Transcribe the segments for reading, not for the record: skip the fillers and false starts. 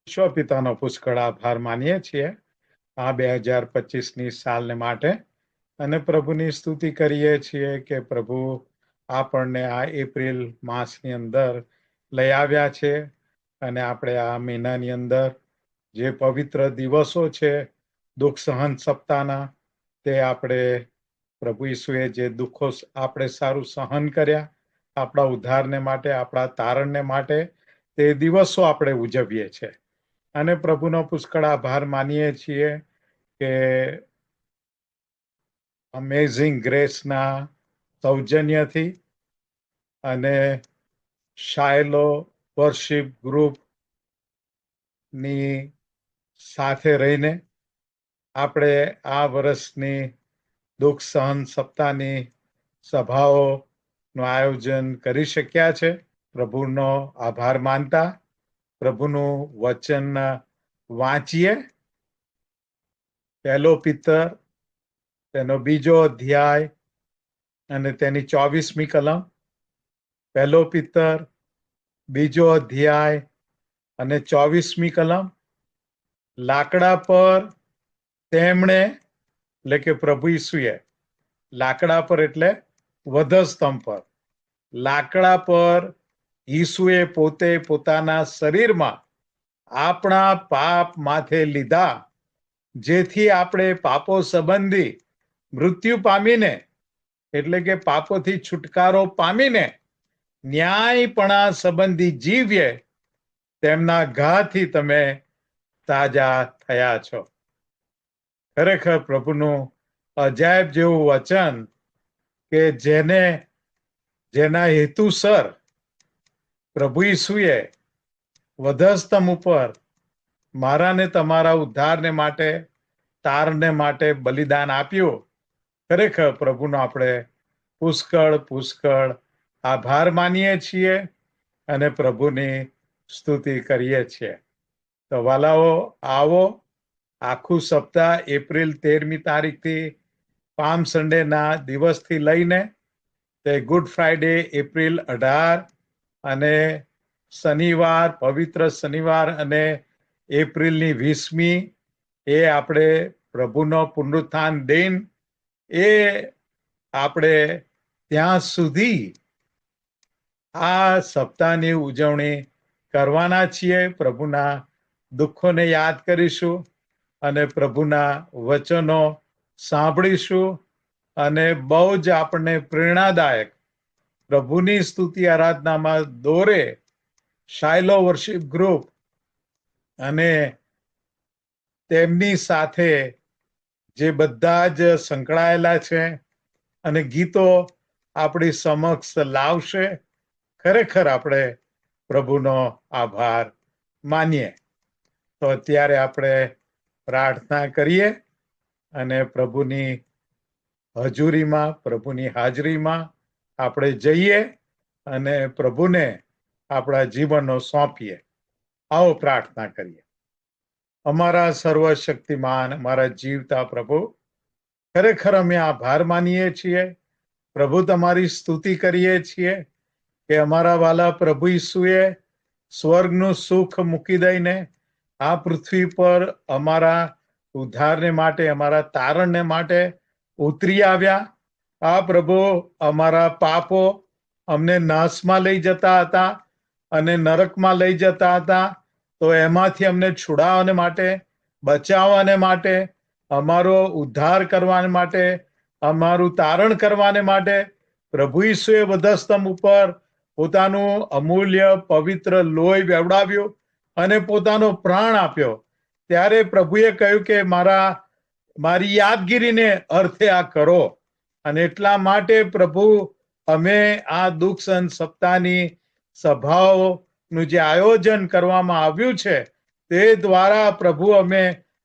ઈશ્વર પિતાનો પુષ્કળ આભાર માનીએ છીએ આ 2025ની સાલને માટે અને પ્રભુની સ્તુતિ કરીએ છીએ કે પ્રભુ આપણને આ એપ્રિલ માસની અંદર લઈ આવ્યા છે અને આપણે આ મહિનાની અંદર જે પવિત્ર દિવસો છે દુઃખ સહન સપ્તાહના તે આપણે પ્રભુ ઈસુએ જે દુઃખો આપણે સારું સહન કર્યા આપણા ઉદ્ધારને માટે આપણા તારણને માટે તે દિવસો આપણે ઉજવીએ છીએ અને પ્રભુનો પુષ્કળ આભાર માનીએ છીએ કે અમેઝિંગ ગ્રેસના સૌજન્યથી અને શાયલો વર્શિપ ગ્રુપની સાથે રહીને આપણે આ વર્ષની દુઃખ સહન સપ્તાહની સભાઓનું આયોજન કરી શક્યા છે. પ્રભુનો આભાર માનતા પ્રભુનું વચન વાંચીએ. પહેલો પિતર તેનો 2 અધ્યાય અને તેની 24મી કલમ. પહેલો પિતર 2 અધ્યાય અને 24મી કલમ. લાકડા પર તેમણે એટલે કે પ્રભુ ઈસુએ લાકડા પર એટલે વધસ્તંભ પર લાકડા પર ઈસુએ પોતે પોતાના શરીરમાં આપણા પાપ માથે લીધા, જેથી આપણે પાપો સંબંધી મૃત્યુ પામીને એટલે કે પાપોથી છુટકારો પામીને ન્યાયપણા સંબંધી જીવીએ. તેમના ઘાથી તમે તાજા થયા છો. ખરેખર પ્રભુનું અજાયબ જેવું વચન કે જેના હેતુસર પ્રભુ ઈસુએ વધસ્તંભ ઉપર મારા ને તમારા ઉદ્ધારને માટે તારણને માટે બલિદાન આપ્યું. ખરેખર પ્રભુનો આપણે પુષ્કળ આભાર માનીએ છીએ અને પ્રભુની સ્તુતિ કરીએ છીએ. તો વાલાઓ, આવો આખું સપ્તાહ એપ્રિલ 13મી તારીખથી પામ સન્ડેના દિવસથી લઈને તે ગુડ ફ્રાઈડે એપ્રિલ 18 અને શનિવાર પવિત્ર શનિવાર અને એપ્રિલની 20મી એ આપણે પ્રભુનો પુનરુત્થાન દિન એ આપણે ત્યાં સુધી આ સપ્તાહની ઉજવણી કરવાના છીએ. પ્રભુના દુઃખોને યાદ કરીશું અને પ્રભુના વચનો સાંભળીશું અને બહુ જ આપણને પ્રેરણાદાયક પ્રભુની સ્તુતિ આરાધનામાં દોરે શાયલો વર્શિપ ગ્રુપ અને તેમની સાથે જે બધા જ સંકળાયેલા છે અને ગીતો આપણી સમક્ષ લાવશે. ખરેખર આપણે પ્રભુનો આભાર માનીએ. તો અત્યારે આપણે પ્રાર્થના કરીએ અને પ્રભુની હજુરીમાં પ્રભુની હાજરીમાં આપણે જઈએ અને પ્રભુને આપણા જીવનનો સોંપીએ. આવો પ્રાર્થના કરીએ. અમારા સર્વશક્તિમાન અમારા જીવતા પ્રભુ, ખરેખર અમે આભાર માનીએ છીએ. પ્રભુ તમારી સ્તુતિ કરીએ છીએ કે અમારા વાલા પ્રભુ ઈસુએ સ્વર્ગનું સુખ મૂકી દઈને આ પૃથ્વી પર અમારા ઉદ્ધારને માટે અમારા તારણને માટે ઉતરી આવ્યા. આ પ્રભુ અમારા પાપો અમને નાશમાં લઈ જતા હતા અને નરકમાં લઈ જતા હતા. તો એમાંથી અમને છુડાવવાને માટે, બચાવવાને માટે, અમારો ઉદ્ધાર કરવાને માટે, અમારું તારણ કરવાને માટે પ્રભુ ઈસુએ વધસ્તંભ ઉપર પોતાનું અમૂલ્ય પવિત્ર લોહી વેવડાવ્યું અને પોતાનો પ્રાણ આપ્યો. ત્યારે પ્રભુએ કહ્યું કે મારી યાદગીરીને અર્થે આ કરો. અને એટલા માટે પ્રભુ અમે આ દુઃખ સહન સપ્તાહની સભાઓનું જે આયોજન કરવામાં આવ્યું છે તે દ્વારા પ્રભુ અમે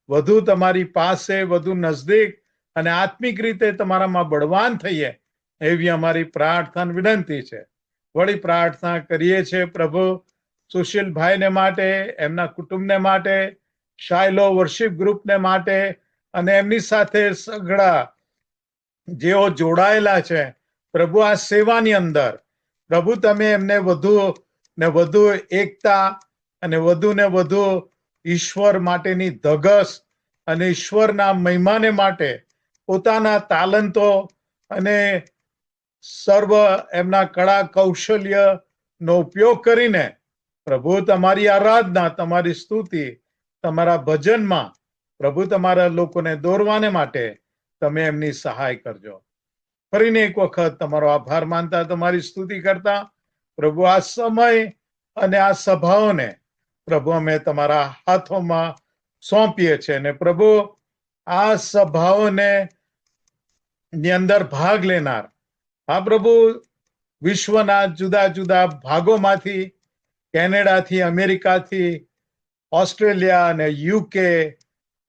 વધુ તમારી પાસે વધુ નજદીક અને આત્મિક રીતે તમારામાં બળવાન થઈએ એવી અમારી પ્રાર્થના વિનંતી છે. વળી પ્રાર્થના કરીએ છીએ પ્રભુ સુશીલભાઈને માટે, એમના કુટુંબને માટે, શાયલો વર્શિપ ગ્રુપને માટે અને એમની સાથે સઘળા જેઓ જોડાયેલા છે પ્રભુ આ સેવાની અંદર. પ્રભુ તમે એમને વધુ ને વધુ એકતા અને વધુ ને વધુ ઈશ્વર માટેની ધગસ અને ઈશ્વરના મહિમાને માટે પોતાના તાલંતો અને સર્વ એમના કળા કૌશલ્ય નો ઉપયોગ કરીને પ્રભુ તમારી આરાધના, તમારી સ્તુતિ, તમારા ભજનમાં પ્રભુ તમારા લોકોને દોરવાને માટે તમે એમની સહાય કરજો. ફરીને એક વખત તમારો આભાર માનતા, તમારી સ્તુતિ કરતા પ્રભુ આ સમય અને આ સભાઓને પ્રભુ અમે તમારા હાથોમાં સોંપીએ છીએ. અને પ્રભુ આ સભાઓને ની અંદર ભાગ લેનાર આ પ્રભુ વિશ્વના જુદા જુદા ભાગોમાંથી, કેનેડાથી, અમેરિકાથી, ઓસ્ટ્રેલિયા અને યુકે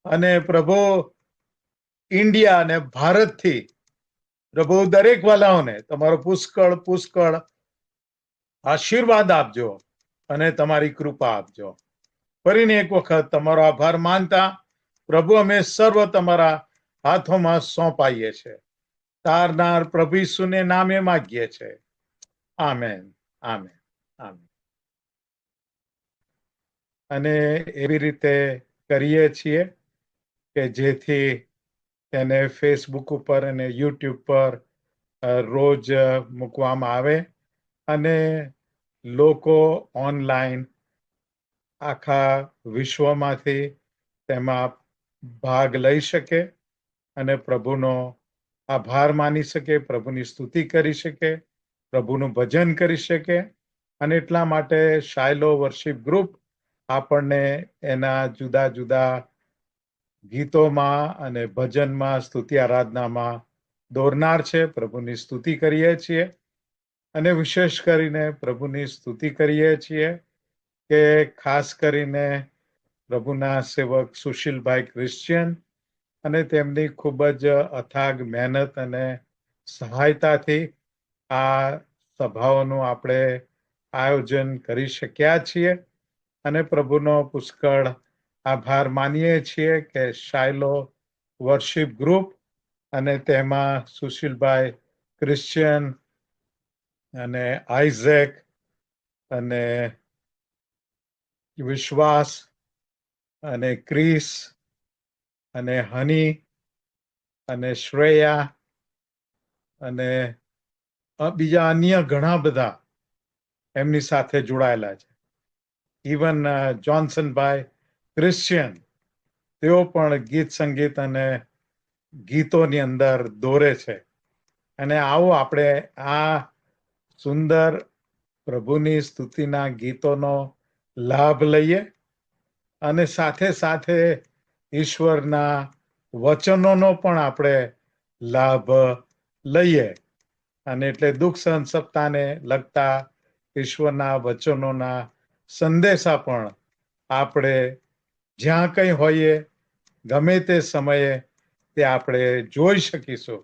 અને પ્રભુ ઇન્ડિયા અને ભારતથી પ્રભુ દરેક વાલાઓને તમારો પુષ્કળ પુષ્કળ આશીર્વાદ આપજો અને તમારી કૃપા આપજો. ફરીને એક વખત તમારો આભાર માનતા પ્રભુ અમે સર્વ તમારા હાથોમાં સોંપાઈએ છીએ. તારનાર પ્રભુ ઈસુને નામે માગીએ છે. Amen, amen, amen. અને એવી રીતે કરીએ છીએ કે જેથી તેને ફેસબુક ઉપર અને યુટ્યુબ પર રોજ મૂકવામાં આવે અને લોકો ઓનલાઈન આખા વિશ્વમાંથી તેમાં ભાગ લઈ શકે અને પ્રભુનો આભાર માની શકે, પ્રભુની સ્તુતિ કરી શકે, પ્રભુનું ભજન કરી શકે. અને એટલા માટે શાયલો વર્શિપ ગ્રુપ આપણને એના જુદા જુદા ગીતોમાં અને ભજનમાં, સ્તુતિ આરાધનામાં દોરનાર છે. પ્રભુની સ્તુતિ કરીએ છીએ અને વિશેષ કરીને પ્રભુની સ્તુતિ કરીએ છીએ કે ખાસ કરીને પ્રભુના સેવક સુશીલભાઈ ક્રિશ્ચિયન અને તેમની ખૂબ જ અથાગ મહેનત અને સહાયતાથી આ સભાઓનું આપણે આયોજન કરી શક્યા છીએ. અને પ્રભુનો પુષ્કળ આભાર માનીએ છીએ કે શાયલો વર્શિપ ગ્રુપ અને તેમાં સુશીલભાઈ ક્રિશ્ચિયન અને આઇઝેક અને વિશ્વાસ અને ક્રિસ અને હની અને શ્રેયા અને બીજા અન્ય ઘણા બધા એમની સાથે જોડાયેલા છે. ઇવન જોન્સનભાઈ ક્રિશ્ચિયન, તેઓ પણ ગીત સંગીત અને ગીતોની અંદર દોરે છે. અને આવો આપણે આ સુંદર પ્રભુની સ્તુતિના ગીતોનો લાભ લઈએ અને સાથે સાથે ઈશ્વરના વચનોનો પણ આપણે લાભ લઈએ. અને એટલે દુઃખ સહન સપ્તાહને લગતા ઈશ્વરના વચનોના સંદેશા પણ આપણે જ્યાં કંઈ હોઈએ, ગમે તે સમયે તે આપણે જોઈ શકીશું.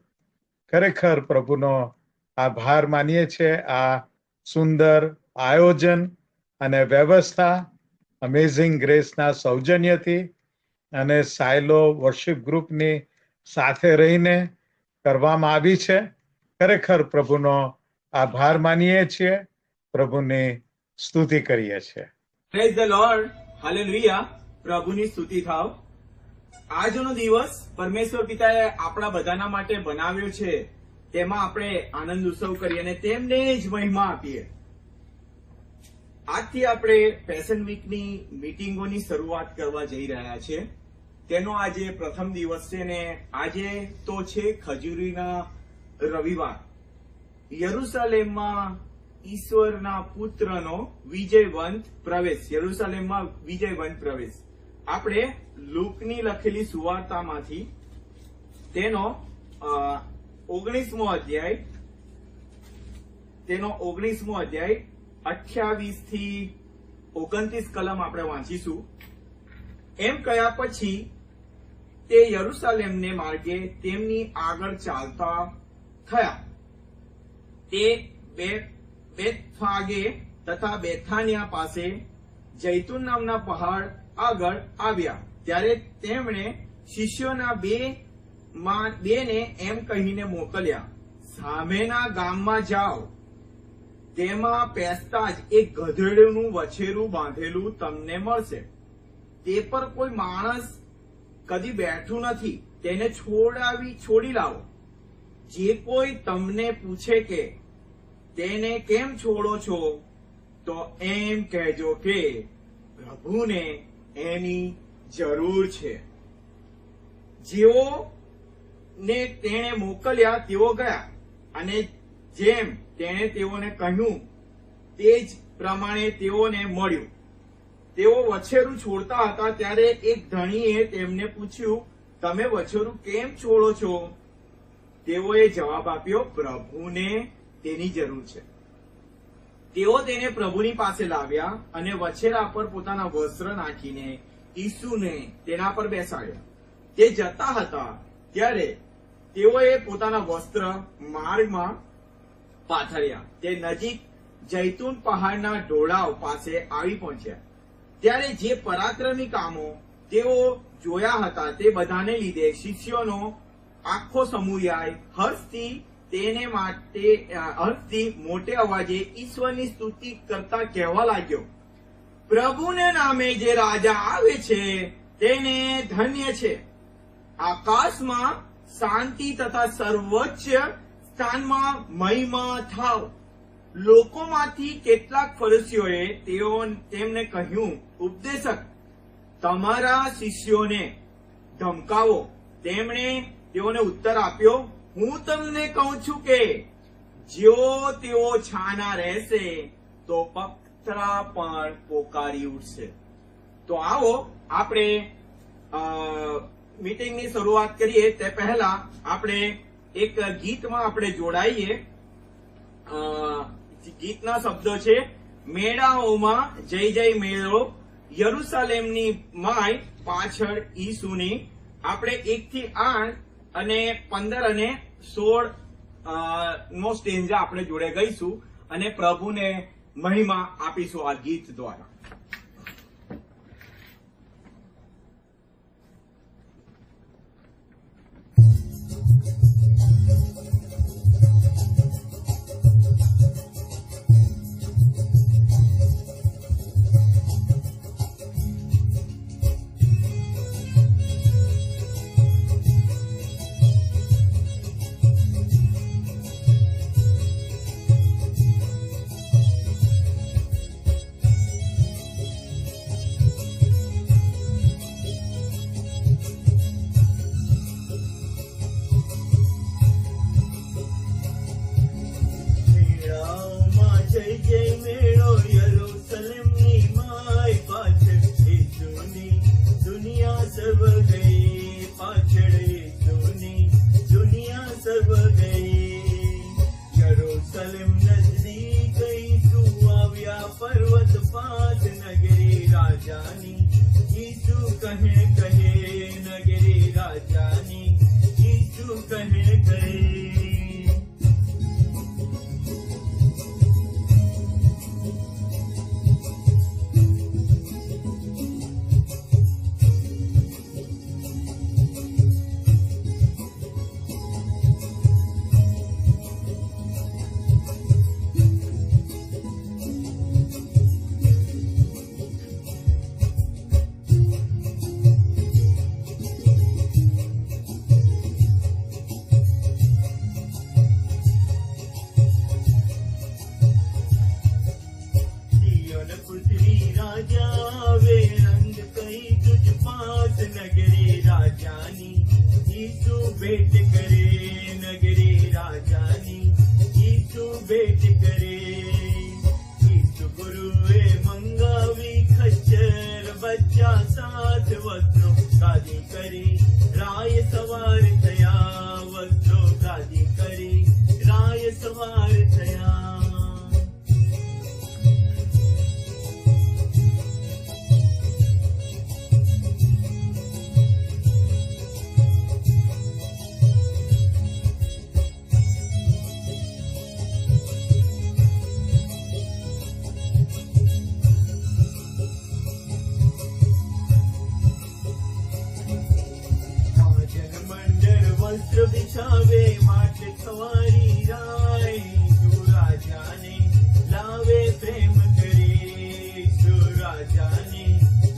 ખરેખર પ્રભુનો આભાર માનીએ છીએ આ સુંદર આયોજન અને વ્યવસ્થા અમેઝિંગ ગ્રેસના સૌજન્યથી અને શાયલો વર્શિપ ગ્રુપની સાથે રહીને કરવામાં આવી છે. ખરેખર પ્રભુનો આભાર માનીએ છીએ, પ્રભુની સ્તુતિ કરીએ છીએ. Praise the lord, hallelujah. પ્રભુની સ્તુતિ થાવ. આજનો દિવસ પરમેશ્વર પિતાએ આપણા બધાના માટે બનાવ્યો છે. તેમાં આપણે આનંદ ઉત્સવ કરીએ અને તેમને જ મહિમા આપીએ. આજથી આપણે પેશન વીકની મીટિંગોની શરૂઆત કરવા જઈ રહ્યા છે. તેનો આજે પ્રથમ દિવસ છે ને આજે તો છે ખજૂરીના રવિવાર. યરુશલેમમાં ઈશ્વરના પુત્રનો વિજયવંત પ્રવેશ. યરુશલેમમાં વિજયવંત પ્રવેશ. આપણે લૂકની લખેલી સુવાર્તામાંથી તેનો 19મો અધ્યાય 28 થી 29 કલમ આપણે વાંચીશું. એમ કહ્યા પછી તે યરુશલેમને માર્ગે તેમની આગળ ચાલતા થયા. તે બેથફાગે તથા બેથાનિયા પાસે જૈતુન નામના પહાડ આગળ આવ્યા. ત્યારે તેમણે શિષ્યોના બેને એમ કહીને મોકલ્યા, સામેના ગામમાં જાઓ, તેમાં પેસતા જ એક ગધેડનું વછેરું બાંધેલું તમને મળશે. તે પર કોઈ માણસ કદી બેઠું નથી, તેને છોડી લાવો. જે કોઈ તમને પૂછે કે તેને કેમ છોડો છો, તો એમ કહેજો કે પ્રભુને એની જરૂર છે. જેઓને તેણે મોકલ્યા તેઓ ગયા, અને જેમ તેણે તેઓને કહ્યું તે જ પ્રમાણે તેઓને મળ્યું. તેઓ વછેરું છોડતા હતા ત્યારે એક ધણીએ તેમને પૂછ્યું, તમે વછેરું કેમ છોડો છો? તેઓએ જવાબ આપ્યો, પ્રભુને તેની જરૂર છે. તેઓ તેને પ્રભુની પાસે લાવ્યા અને વછેરા પર પોતાના વસ્ત્ર નાખીને ઈસુને તેના પર બેસાડ્યા. તે જતા હતા ત્યારે તેઓએ પોતાના વસ્ત્ર માર્ગમાં પાથર્યા. તે નજીક જૈતુન પહાડના ઢોળાવ પાસે આવી પહોંચ્યા. ત્યારે જે પરાક્રમી કામો તેઓ જોયા હતા તે બધાને લીધે શિષ્યોનો આખો સમુદાય હર્ષથી મોટે અવાજે ઈશ્વરની સ્તુતિ કરતા કહેવા લાગ્યો, પ્રભુને નામે જે રાજા આવે છે તેને ધન્ય છે. આકાશમાં શાંતિ તથા સર્વોચ્ચ સ્થાનમાં મહિમા થાવ. લોકોમાંથી કેટલાક ફરીસીઓએ તેમને કહ્યું, ઉપદેશક, તમારા શિષ્યોને ધમકાવો. તેમણે તેઓને ઉત્તર આપ્યો, હું તમને કહું છું કે જો તેઓ છાના રહેશે તો પથરા પણ પોકારી ઉઠશે. તો આવો આપણે મીટિંગની શરૂઆત કરીએ તે પહેલા આપણે એક ગીતમાં આપણે જોડાઈએ. ગીતના શબ્દો છે, મેળાઓમાં જય જય મેળો, યરુશલેમની માય પાછળ ઈસુની. આપણે 1 થી 8 અને 15 અને 16 નો સ્ટેન્જા આપણે જોડે ગઈશું અને પ્રભુને મહિમા આપીશું આ ગીત દ્વારા. વસ્ત્ર બિછાવે માટે સવારી રાય, તું રાજાને લાવે પ્રેમ કરે, તું રાજાને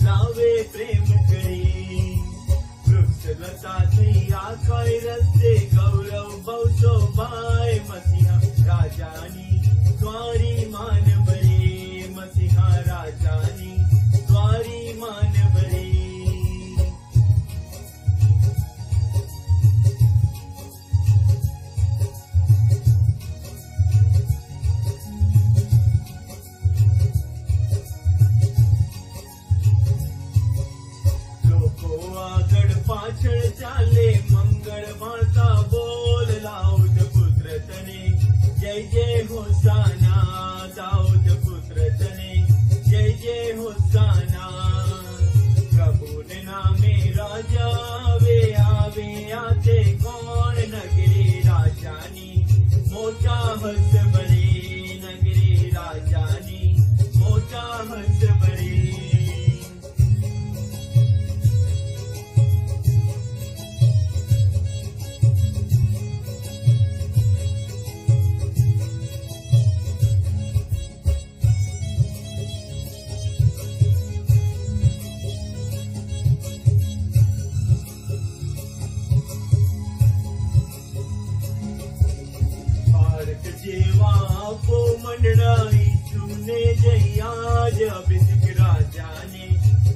લાવે પ્રેમ કરી વૃક્ષ લતાથી આખાય રસ્તે ગૌરવ બહુ શોભાય મસીહા રાજાની દ્વારી માન ભરે મસીહા રાજાની દ્વારી માન ભરે પાછળ ચાલે મંગળ વાર્તા બોલ લાઉદ પુત્ર તને જય જય હોસાના દાઉદ પુત્ર તને જય જય હોસાના પ્રભુને નામે રાજા આવે આવે આતે કોણ નગરી રાજાની મોટા હસ ભરે નગરી રાજાની મોટા હસ ભરે મંડળાઈ ચૂને જયાજ અભિષેક રાજાને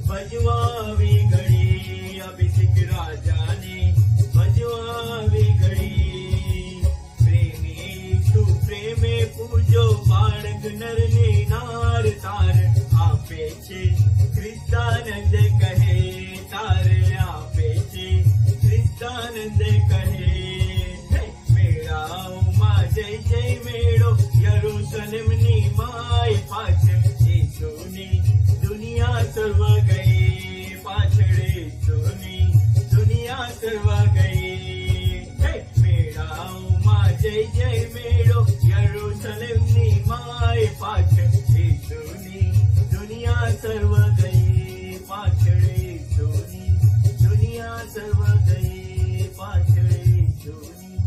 ભજવાવી ઘડી અભિષેક રાજાને ભજવાવી ઘડી પ્રેમી તું પ્રેમે પૂજો બાળક નરને નાર તાર આપે છે ક્રિસ્તાનંદ કહે તાર આપે છે ક્રિસ્તાનંદ કહે મેળાઓમાં જય જય મેળો યરૂશલેમની માય પાછળ ઈસુની દુનિયા સર્વ ગઈ પાછળ ઈસુની દુનિયા સર્વ ગઈ મેળાઓમાં જય જય મેળો યરૂશલેમની માય પાછળ ઈસુની દુનિયા સર્વ ગઈ પાછળ ઈસુની દુનિયા સર્વ ગઈ પાછળ ઈસુની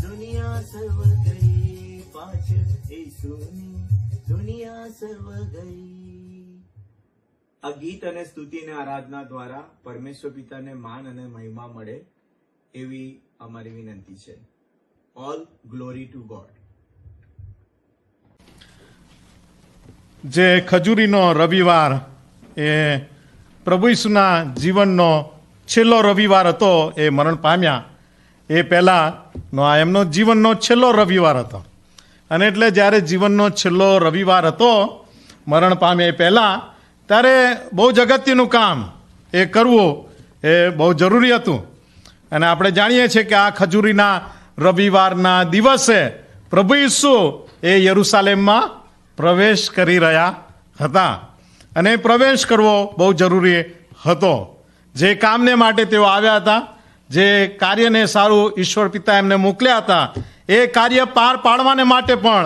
દુનિયા સર્વ ગઈ પાછળ ઈસુની દુનિયા સર્વ ગઈ. આ ગીત અને સ્તુતિ અને આરાધના દ્વારા પરમેશ્વર પિતાને માન અને મહિમા મળે એવી અમારી વિનંતી છે. All glory two God. જે ખજૂરીનો રવિવાર એ પ્રભુ ઈસુના જીવનનો છેલ્લો રવિવાર હતો. એ મરણ પામ્યા એ પહેલાંનો આ એમનો જીવનનો છેલ્લો રવિવાર હતો. અને એટલે જ્યારે જીવનનો છેલ્લો રવિવાર હતો મરણ પામે એ પહેલાં, ત્યારે બહુ જ અગત્યનું કામ એ કરવું એ બહુ જરૂરી હતું. અને આપણે જાણીએ છીએ કે આ ખજૂરીના રવિવારના દિવસે પ્રભુ ઈસુ એ યરૂશાલેમમાં પ્રવેશ કરી રહ્યા હતા. અને પ્રવેશ કરવો બહુ જરૂરી હતો. જે કામને માટે તેઓ આવ્યા હતા, જે કાર્યને સારું ઈશ્વર પિતા એમને મોકલ્યા હતા, એ કાર્ય પાર પાડવાને માટે પણ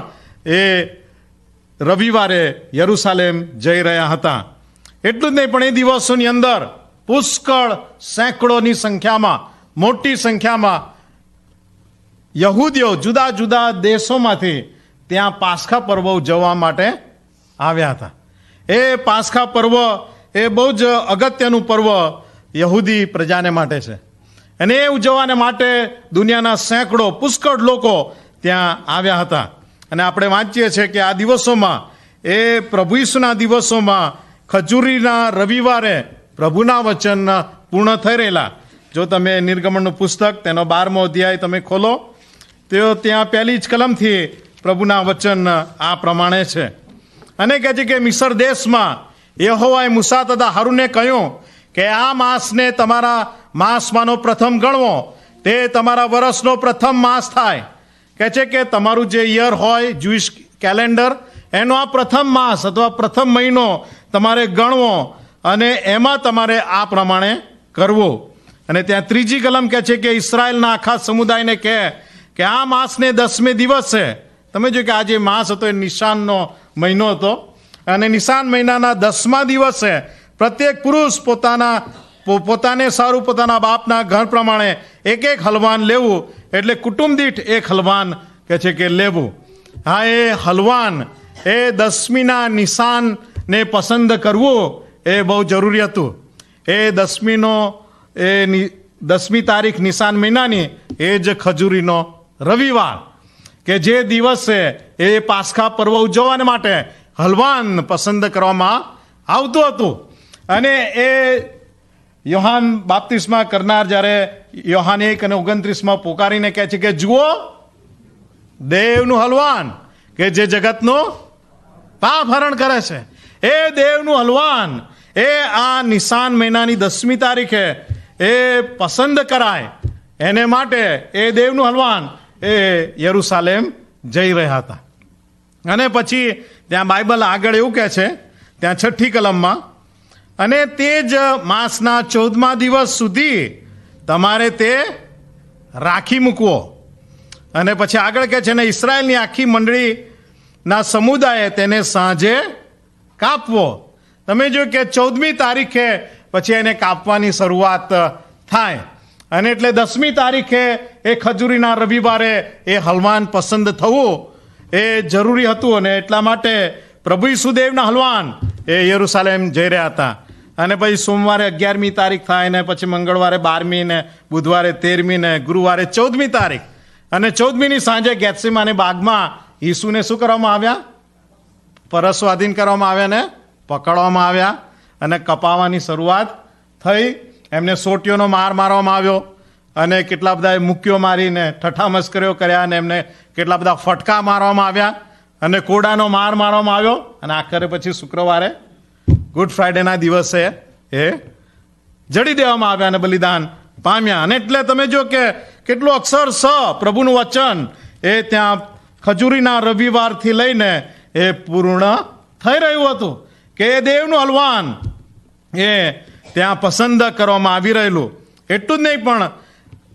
એ રવિવારે યરૂશાલેમ જઈ રહ્યા હતા. એટલું જ નહીં, પણ એ દિવસોની અંદર પુષ્કળ સેંકડોની સંખ્યામાં, મોટી સંખ્યામાં યહૂદીઓ જુદા જુદા દેશોમાંથી ત્યાં પાસખા પર્વ ઉજવવા માટે આવ્યા હતા. એ પાસખા પર્વ એ બહુ જ અગત્યનું પર્વ યહૂદી પ્રજાને માટે છે. અને એ ઉજવવાને માટે દુનિયાના સેંકડો પુષ્કળ લોકો ત્યાં આવ્યા હતા. અને આપણે વાંચીએ છીએ કે આ દિવસોમાં, એ પ્રભુ ઈસુના દિવસોમાં ખજૂરીના રવિવારે પ્રભુના વચન પૂર્ણ થઈ રહેલા. જો તમે નિર્ગમનનું પુસ્તક તેનો 12મો અધ્યાય તમે ખોલો તો ત્યાં પહેલી જ કલમથી પ્રભુના વચન આ પ્રમાણે છે. અને કહે છે કે મિસર દેશમાં યહોવાએ મૂસા તથા હારૂનને કહ્યું કે આ માસને તમારા માસમાંનો પ્રથમ ગણવો, તે તમારા વર્ષનો પ્રથમ માસ થાય. કહે છે કે તમારું જે યર હોય જ્યુઇશ કેલેન્ડર, એનો આ પ્રથમ માસ અથવા પ્રથમ મહિનો તમારે ગણવો અને એમાં તમારે આ પ્રમાણે કરવું. અને ત્યાં ત્રીજી કલમ કહે છે કે ઇસ્રાયેલના આખા સમુદાયને કહે કે આ માસને 10મે દિવસે, તમે જો કે આ જે માસ હતો એ નિશાનનો મહિનો હતો, અને નિશાન મહિનાના 10મા દિવસે પ્રત્યેક પુરુષ પોતાને સારું પોતાના બાપના ઘર પ્રમાણે એક એક હલવાન લેવું. એટલે કુટુંબ દીઠ એક હલવાન કહે છે કે લેવું. હા, એ હલવાન એ 10મીના નિશાનને પસંદ કરવું એ બહુ જરૂરી હતું. એ 10મી તારીખ નિશાન મહિનાની એ જ ખજૂરીનો રવિવાર, કે જે દિવસે એ પાસ્ખા પર્વ ઉજવવા માટે હલવાન પસંદ કરવામાં આવતું હતું. અને એ યોહાન બાપ્તિસ્મા કરનાર જ્યારે યોહાન 1 અને 29 પોકારીને કહે છે કે જુઓ દેવનું હલવાન કે જે જગતનું પાપ હરણ કરે છે, એ દેવનું હલવાન એ આ નિશાન મહિનાની 10મી તારીખે એ પસંદ કરાય એને માટે એ દેવનું હલવાન એ યરુસાલેમ જઈ રહ્યા હતા. અને પછી ત્યાં બાઇબલ આગળ એવું કહે છે, ત્યાં 6ઠ્ઠી કલમમાં, અને તે જ માસના 14મા દિવસ સુધી તમારે તે રાખી મૂકવો. અને પછી આગળ કહે છે, ને ઇસ્રાયેલની આખી મંડળીના સમુદાયે તેને સાંજે કાપવો. તમે જો કે 14મી તારીખે પછી એને કાપવાની શરૂઆત થાય. અને એટલે 10મી તારીખે એ ખજૂરીના રવિવારે એ હલવાન પસંદ થવું એ જરૂરી હતું. અને એટલા માટે પ્રભુ ઈસુદેવના હલવાન એ યરુસાલેમ જઈ રહ્યા હતા. અને પછી સોમવારે 11મી તારીખ થાય, ને પછી મંગળવારે 12મી, ને બુધવારે 13મી, ને ગુરુવારે 14મી તારીખ. અને 14મીની સાંજે ગેત્સેમાની બાગમાં ઈસુને શું કરવામાં આવ્યા? પરસ્વાધીન કરવામાં આવ્યા ને પકડવામાં આવ્યા અને કપાવાની શરૂઆત થઈ. એમને સોટીઓનો માર મારવામાં આવ્યો, અને કેટલા બધા મુક્કીઓ મારીને ઠઠ્ઠા મસ્કરીઓ કર્યા, અને એમને કેટલા બધા ફટકા મારવામાં આવ્યા, અને કોડાનો માર મારવામાં આવ્યો. અને આખરે પછી શુક્રવારે ગુડ ફ્રાઇડેના દિવસે એ જડી દેવામાં આવ્યા અને બલિદાન પામ્યા. અને એટલે તમે જો કે કેટલું અક્ષરશ પ્રભુનું વચન એ ત્યાં ખજૂરીના રવિવારથી લઈને એ પૂર્ણ થઈ રહ્યું હતું, કે એ દેવનું હલવાન એ ત્યાં પસંદ કરવામાં આવી રહેલું. એટલું જ નહીં, પણ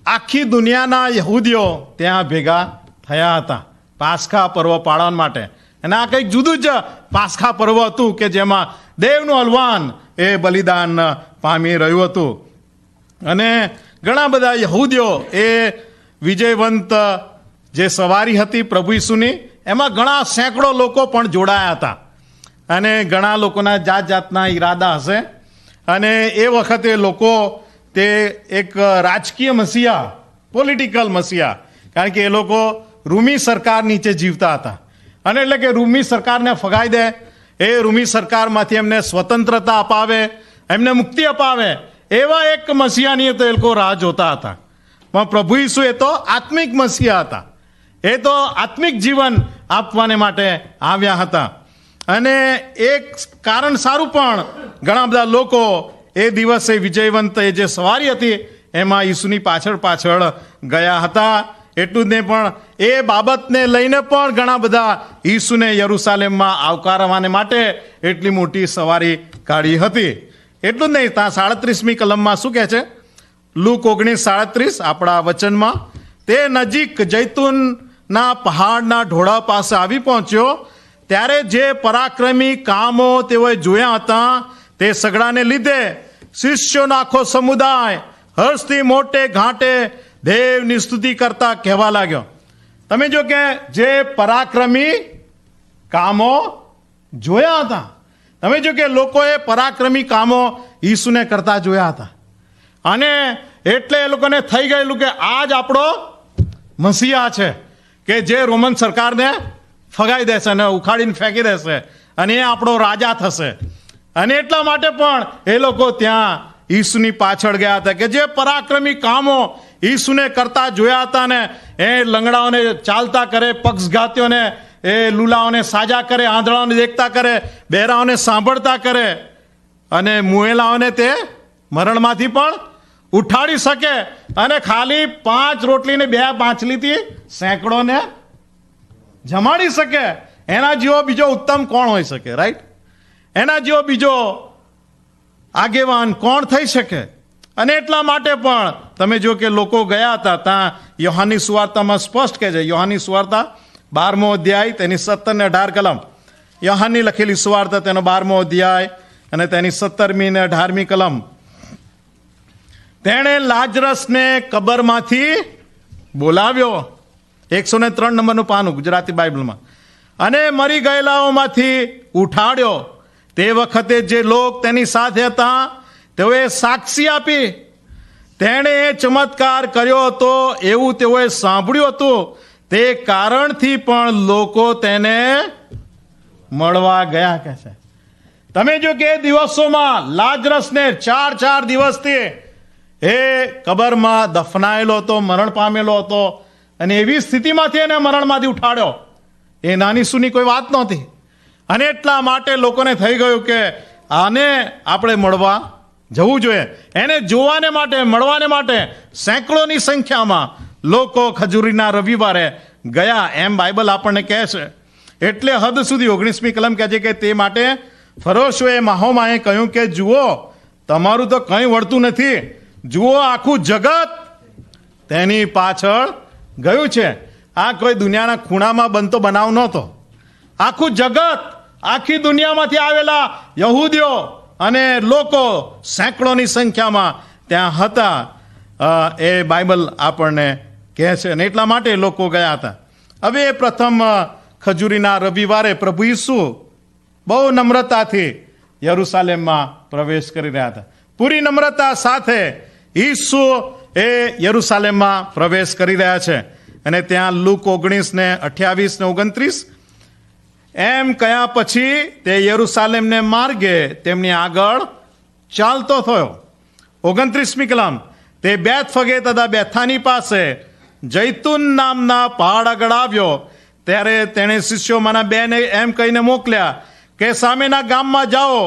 આખી દુનિયાના યહૂદીઓ ત્યાં ભેગા થયા હતા પાસ્ખા પર્વ પાળવા માટે. અને આ કંઈક જુદું જ પાસ્ખા પર્વ હતું કે જેમાં દેવનું હલવાન એ બલિદાન પામી રહ્યું હતું. અને ઘણા બધા યહૂદીઓ એ વિજયવંત જે સવારી હતી પ્રભુ ઈસુની, એમાં ઘણા સેંકડો લોકો પણ જોડાયા હતા. અને ઘણા લોકોના જાત જાતના ઈરાદા હશે. અને એ વખતે લોકો તે એક રાજકીય મસીહા, પોલિટિકલ મસીહા, કારણ કે એ લોકો રૂમી સરકાર નીચે જીવતા હતા. અને એટલે કે રૂમી સરકારને ફગાઈ દે, એ રૂમી સરકારમાંથી એમને સ્વતંત્રતા અપાવે, એમને મુક્તિ અપાવે, એવા એક મસીહાની તો એ લોકો રાહ જોતા હતા. પણ પ્રભુ ઈસુ એ તો આત્મિક મસીહા હતા, એ તો આત્મિક જીવન આપવાને માટે આવ્યા હતા. અને એક કારણ સારું પણ ઘણા બધા લોકો એ દિવસે વિજયવંત એ જે સવારી હતી એમાં ઈસુની પાછળ પાછળ ગયા હતા. એટલું જ નહીં, પણ એ બાબતને લઈને પણ ઘણા બધા ઈસુને યરુસાલેમમાં આવકારવાને માટે એટલી મોટી સવારી કાઢી હતી. એટલું જ નહીં, ત્યાં 37મી કલમમાં શું કહે છે? લૂક 19:37 આપણા વચનમાં, તે નજીક જૈતુનના પહાડના ઢોળા પાસે આવી પહોંચ્યો, ત્યારે જે પરાક્રમી કામો તેઓએ જોયા હતા તે સગડાને લીધે શિષ્યોનો આખો સમુદાય હર્ષથી મોટે ઘાટે દેવની સ્તુતિ કરતા કહેવા લાગ્યો. તમે જો કે જે પરાક્રમી કામો જોયા હતા, તમે જો કે લોકોએ પરાક્રમી કામો ઈસુને કરતા જોયા હતા. અને એટલે એ લોકોને થઈ ગયેલું કે આ જ આપણો મસીહા છે, કે જે રોમન સરકારને ફગાઈ દેશે અને ઉખાડીને ફેંકી દેશે, અને એ આપણો રાજા થશે. અને એટલા માટે પણ એ લોકો ત્યાં ઈસુની પાછળ ગયા હતા, કે જે પરાક્રમી કામો ઈસુને કરતા જોયા હતા, ને એ લંગડાઓને ચાલતા કરે, પક્ષઘાતીઓને એ લુલાઓને સાજા કરે, આંધળાઓને દેખતા કરે, બહેરાઓને સાંભળતા કરે, અને મુએલાઓને તે મરણમાંથી પણ ઉઠાડી શકે, અને ખાલી 5 રોટલી ને 2 માછલીથી સેંકડોને જમાડી શકે. એના જેવો બીજો ઉત્તમ કોણ હોઈ શકે? રાઈટ? એના જેવો બીજો આગેવાન કોણ થઈ શકે? અને એટલા માટે પણ તમે જો કે લોકો ગયા હતા. ત્યાં યોહાનની સુવાર્તામાં સ્પષ્ટ કહે છે, યોહાનની સુવાર્તા 12મો અધ્યાય તેની 17 ને 18 કલમ, યોહાનની લખેલી સુવાર્તા તેનો 12મો અધ્યાય અને તેની 17મી ને 18મી કલમ, તેણે લાજરસને કબરમાંથી બોલાવ્યો. 103 નંબરનું પાનું ગુજરાતી બાઇબલમાં. અને મરી ગયેલાઓમાંથી ઉઠાડ્યો. તે વખતે જે લોક તેની સાથે હતા તેઓએ સાક્ષી આપી. તેણે એ ચમત્કાર કર્યો હતો એવું તેઓએ સાંભળ્યું હતું, તે કારણથી પણ લોકો તેને મળવા ગયા કહે છે. તમે જો કે એ દિવસોમાં લાજરસને 4 દિવસથી એ કબરમાં દફનાયેલો હતો, મરણ પામેલો હતો, અને એવી સ્થિતિમાંથી એને મરણમાંથી ઉઠાડ્યો. એ નાની સૂની કોઈ વાત નહોતી. અને એટલા માટે લોકોને થઈ ગયું કે આને આપણે મળવા જવું જોઈએ. એને જોવાને માટે, મળવાને માટે સેંકડોની સંખ્યામાં લોકો ખજૂરીના રવિવારે ગયા, એમ બાઇબલ આપણને કહે છે. એટલે હદ સુધી 19મી કલમ કહે છે કે તે માટે ફરોશોએ માહોમાએ કહ્યું કે જુઓ, તમારું તો કંઈ વળતું નથી. જુઓ, આખું જગત તેની પાછળ ગયું છે. આ કોઈ દુનિયાના ખૂણામાં બનતો બનાવ નહોતો. આખું જગત, આખી દુનિયામાંથી આવેલા યહૂદીઓ અને લોકો સેંકડોની સંખ્યામાં ત્યાં હતા. એ બાઇબલ આપણને કહે છે. અને એટલા માટે લોકો ગયા હતા. હવે પ્રથમ ખજૂરીના રવિવારે પ્રભુ ઈસુ બહુ નમ્રતાથી યરુસાલેમમાં પ્રવેશ કરી રહ્યા હતા. પૂરી નમ્રતા સાથે ઈસુ એ યરુસાલેમમાં પ્રવેશ કરી રહ્યા છે. અને ત્યાં લુક 19:28-29 એમ કહ્યા પછી તે યરુસાલેમને માર્ગે તેમની આગળ ચાલતો થયો. 29મી કલમ, તે બેથફગે તથા બેથાની પાસે જૈતુન નામના પહાડ આગળ આવ્યો. ત્યારે તેણે શિષ્યોમાંના 2ને એમ કહીને મોકલ્યા કે સામેના ગામમાં જાઓ,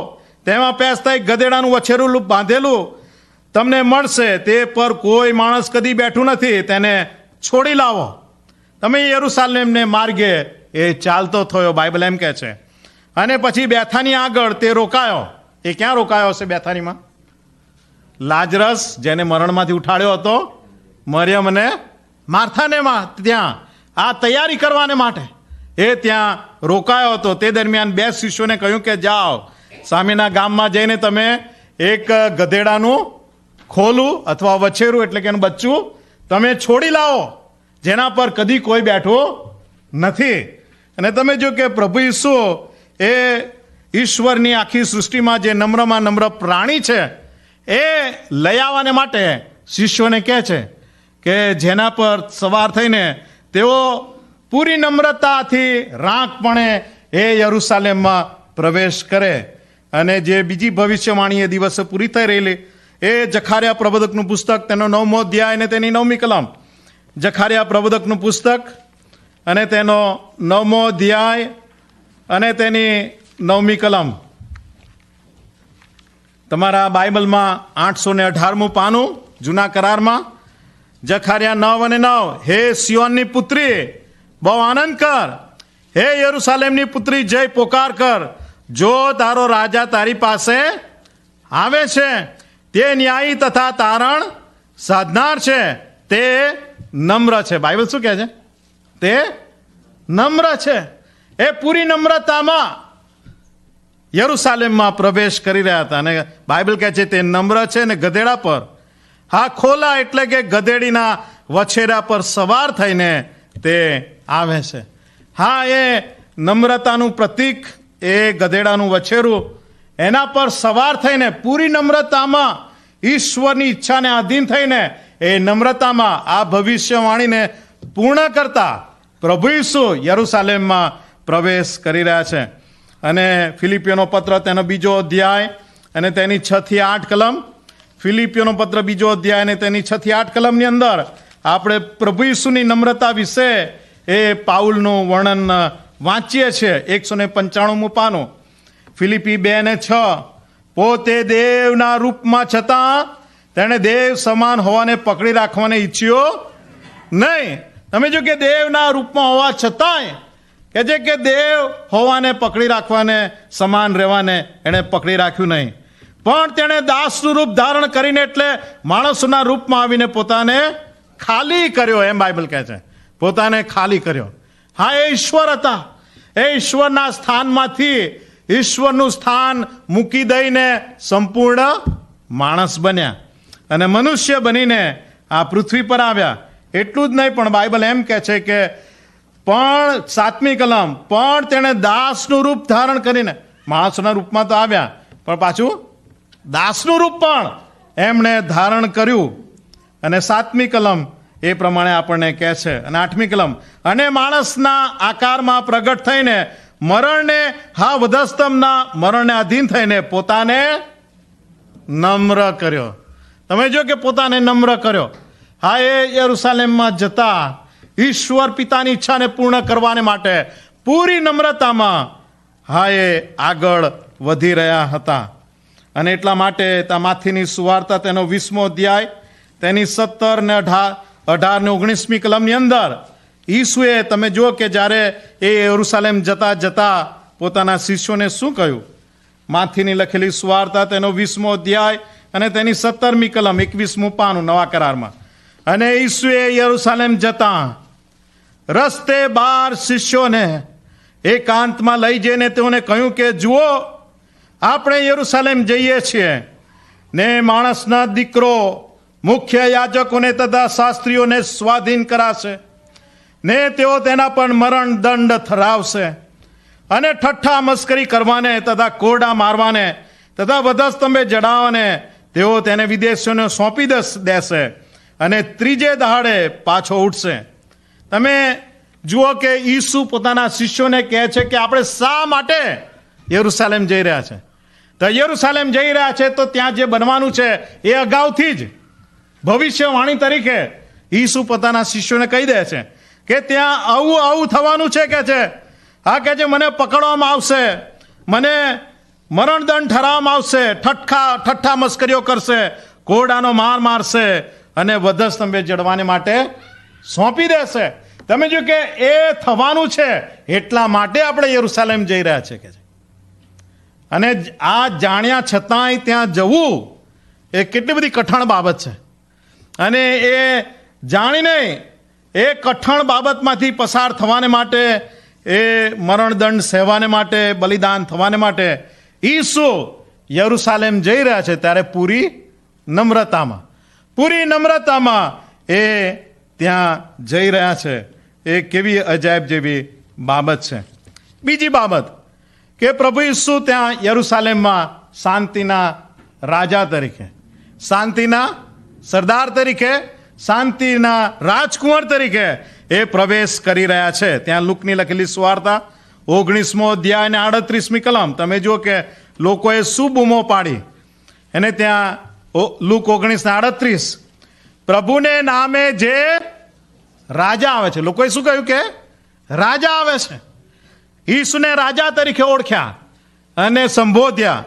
તેમાં પેસતા એક ગધેડાનું વછેરું બાંધેલું તમને મળશે, તે પર કોઈ માણસ કદી બેઠું નથી, તેને છોડી લાવો. તમે યરુસાલેમને માર્ગે એ ચાલતો થયો, બાઇબલ એમ કહે છે. અને પછી બેથાની આગળ તે રોકાયો. એ ક્યાં રોકાયો હશે બેથાનીમાં? લાજરસ જેને મરણમાંથી ઉઠાડ્યો હતો, મરિયમ અને માર્થાને ત્યાં આ તૈયારી કરવાને માટે એ ત્યાં રોકાયો હતો. તે દરમિયાન 2 શિષ્યોને કહ્યું કે જાઓ, સામેના ગામમાં જઈને તમે એક ગધેડાનું ખોલું અથવા વછેરું એટલે કે એનું બચ્ચું તમે છોડી લાવો, જેના પર કદી કોઈ બેઠું નથી. અને તમે જો કે પ્રભુ ઈસુ એ ઈશ્વરની આખી સૃષ્ટિમાં જે નમ્રમાં નમ્ર પ્રાણી છે એ લઈ આવવાને માટે શિષ્યોને કહે છે કે જેના પર સવાર થઈને તેઓ પૂરી નમ્રતાથી રાંકપણે એ યરુસાલેમમાં પ્રવેશ કરે. અને જે બીજી ભવિષ્યવાણી એ દિવસે પૂરી થઈ રહેલી એ જખારિયા પ્રબોધકનું પુસ્તક, તેનો 9મો અધ્યાય અને તેની 9મી કલમ. જખારિયા પ્રબોધકનું પુસ્તક અને તેનો 9મો અધ્યાય અને તેની 9મી કલમ. તમારા બાઇબલમાં 818મું પાનું જૂના કરારમાં જખારિયા 9 અને 9. હે સિયોનની પુત્રી, બહુ આનંદ કર. હે યરુસાલેમની પુત્રી, જય પોકાર કર. જો તારો રાજા તારી પાસે આવે છે, તે ન્યાયી તથા તારણ સાધનાર છે, તે નમ્ર છે. બાઇબલ શું કહે છે? તે નમ્ર છે. એ પૂરી નમ્રતામાં યરુસાલેમમાં પ્રવેશ કરી રહ્યા હતા. અને બાઇબલ કહે છે તે નમ્ર છે ને ગધેડા પર, હા ખોલા એટલે કે ગધેડીના વછેરા પર સવાર થઈને તે આવે છે. હા, એ નમ્રતાનું પ્રતીક એ ગધેડાનું વછેરું, એના પર સવાર થઈને પૂરી નમ્રતામાં ઈશ્વરની ઈચ્છાને આધીન થઈને એ નમ્રતામાં આ ભવિષ્યવાણીને પૂર્ણ કરતા પ્રભુ ઈસુ યરુસાલેમમાં પ્રવેશ કરી રહ્યા છે. અને ફિલિપિયોનો પત્ર તેનો 2 અધ્યાય અને તેની 6-8 કલમ. ફિલિપિયોનો પત્ર 2 અધ્યાય અને તેની 6-8 કલમની અંદર આપણે પ્રભુ ઈસુની નમ્રતા વિશે એ પાઉલનું વર્ણન વાંચીએ છીએ. 195મું પાનું, ફિલિપી 2:6. પોતે દેવના રૂપમાં છતાં તેણે દેવ સમાન હોવાને પકડી રાખવાને ઈચ્છ્યો નહીં. તમે જો કે દેવના રૂપમાં હોવા છતાંય કે જે કે દેવ હોવાને પકડી રાખવાને, સમાન રહેવાને એણે પકડી રાખ્યું નહીં, પણ તેણે દાસનું રૂપ ધારણ કરીને એટલે માણસોના રૂપમાં આવીને પોતાને ખાલી કર્યો, એમ બાઇબલ કહે છે. પોતાને ખાલી કર્યો. હા, એ ઈશ્વર હતા. એ ઈશ્વરના સ્થાનમાંથી ઈશ્વરનું સ્થાન મૂકી દઈને સંપૂર્ણ માણસ બન્યા અને મનુષ્ય બનીને આ પૃથ્વી પર આવ્યા. એટલું જ નહીં, પણ બાઇબલ એમ કહે છે કે પણ 7મી કલમ, પણ તેણે દાસનું રૂપ ધારણ કરીને, માણસના રૂપમાં તો આવ્યા પણ પાછું દાસનું રૂપ પણ એમણે ધારણ કર્યું. અને 7મી કલમ એ પ્રમાણે આપણને કહે છે. અને 8મી કલમ, અને માણસના આકારમાં પ્રગટ થઈને મરણને, હા વધસ્તંભના મરણને આધીન થઈને પોતાને નમ્ર કર્યો. તમે જો કે પોતાને નમ્ર કર્યો. હા, એ યરુશાલેમમાં જતા ઈશ્વર પિતાની ઈચ્છાને પૂર્ણ કરવાને માટે પૂરી નમ્રતામાં હા એ આગળ વધી રહ્યા હતા. અને એટલા માટે માથીની સુવાર્તા તેનો 20મો અધ્યાય તેની 17 ને 18 ને 19મી કલમની અંદર ઈસુએ તમે જુઓ કે જ્યારે એ યરુશાલેમ જતા જતા પોતાના શિષ્યોને શું કહ્યું. માથીની લખેલી સુવાર્તા તેનો 20મો અધ્યાય અને તેની 17મી કલમ 21મું પાનું નવા કરારમાં. અને ઈસુએ યરુશાલેમ જતા રસ્તે બાર શિષ્યોને એકાંતમાં લઈ જઈને તેઓને કહ્યું કે જુઓ, આપણે યરુશાલેમ જઈએ છીએ ને માણસના દીકરો મુખ્ય યાજકોને તથા શાસ્ત્રીઓને સ્વાધીન કરાશે ને તેઓ તેના પર મરણ દંડ ઠરાવશે અને ઠઠ્ઠા મસ્કરી કરવાને તથા કોરડા મારવાને તથા વધસ્તંભે જડાવવાને તેઓ તેને વિદેશીઓને સોંપી દેશે અને ત્રીજે દહાડે પાછો ઉઠશે. તમે જુઓ કે ઈસુ પોતાના શિષ્યોને કહે છે કે આપણે શા માટે યરુશાલેમ જઈ રહ્યા છે. તો યરુશાલેમ જઈ રહ્યા છે તો ત્યાં જે બનવાનું છે એ અગાઉથી જ ભવિષ્યવાણી તરીકે ઈસુ પોતાના શિષ્યોને કહી દે છે કે ત્યાં આવું થવાનું છે. કે છે હા, કે છે મને પકડવામાં આવશે, મને મરણદંડ ઠરાવવામાં આવશે, ઠઠ્ઠા મસ્કરીઓ કરશે, કોરડાનો માર મારશે અને વધસ્તંભે જડવાને માટે સોંપી દેશે. તમે જો કે એ થવાનું છે એટલા માટે આપણે યરુશાલેમ જઈ રહ્યા છે. કે છે અને આ જાણ્યા છતાંય ત્યાં જવું એ કેટલી બધી કઠણ બાબત છે. અને એ જાણીને એ કઠણ બાબતમાંથી પસાર થવાને માટે, એ મરણદંડ સહેવાને માટે, બલિદાન થવાને માટે ઈસુ યરુશાલેમ જઈ રહ્યા છે ત્યારે પૂરી નમ્રતામાં એ ત્યાં જઈ રહ્યા છે. એ કેવી અજાયબ જેવી બાબત છે. બીજી બાબત કે પ્રભુ ઈસુ ત્યાં યરુશાલેમમાં શાંતિના રાજા તરીકે, શાંતિના સરદાર તરીકે, શાંતિના રાજકુંવર તરીકે એ પ્રવેશ કરી રહ્યા છે. ત્યાં લુકની લખેલી સુવાર્તા 19મો અધ્યાય અને 38મી કલમ તમે જુઓ કે લોકોએ શું બૂમો પાડી. અને ત્યાં લુક 19:38, પ્રભુને નામે જે રાજા આવે છે. લોકોએ શું કહ્યું કે રાજા આવે છે. ઈસુને રાજા તરીકે ઓળખ્યા અને સંબોધ્યા.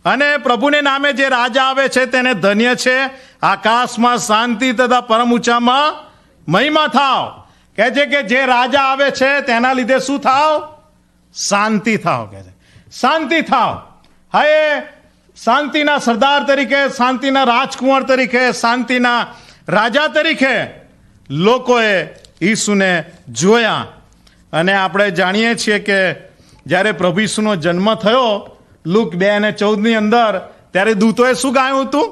અને પ્રભુને નામે જે રાજા આવે છે તેને ધન્ય છે. આકાશમાં શાંતિ તથા પરમ ઊંચામાં મહિમા થાવ. કહે છે કે જે રાજા આવે છે તેના લીધે શું થાવ? શાંતિ થાવ. કહે છે શાંતિ થાવ. હા, એ શાંતિના સરદાર તરીકે, શાંતિના રાજકુંવર તરીકે, શાંતિના રાજા તરીકે લોકોએ ઈસુને જોયા. અને આપણે જાણીએ છીએ કે જ્યારે પ્રભુ ઈસુનો જન્મ થયો લુક 2:14 અંદર, ત્યારે દૂતોએ શું ગાયું હતું?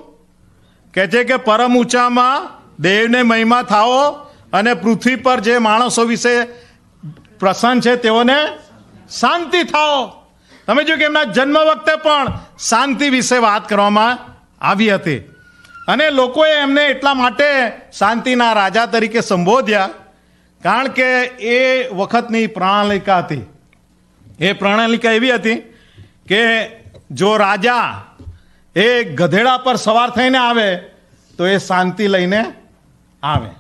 કહે છે કે પરમ ઊંચામાં દેવને મહિમા થાઓ અને પૃથ્વી પર જે માણસો વિશે પ્રસન્ન છે તેઓને શાંતિ થાઓ. તમે જો કે એમના જન્મ વખતે પણ શાંતિ વિશે વાત કરવામાં આવી હતી. અને લોકોએ એમને એટલા માટે શાંતિના રાજા તરીકે સંબોધ્યા કારણ કે એ વખતની પ્રણાલિકા હતી. એ પ્રણાલિકા એવી હતી કે જો રાજા એ ગધેડા પર સવાર થઈને આવે તો એ શાંતિ લઈને આવે,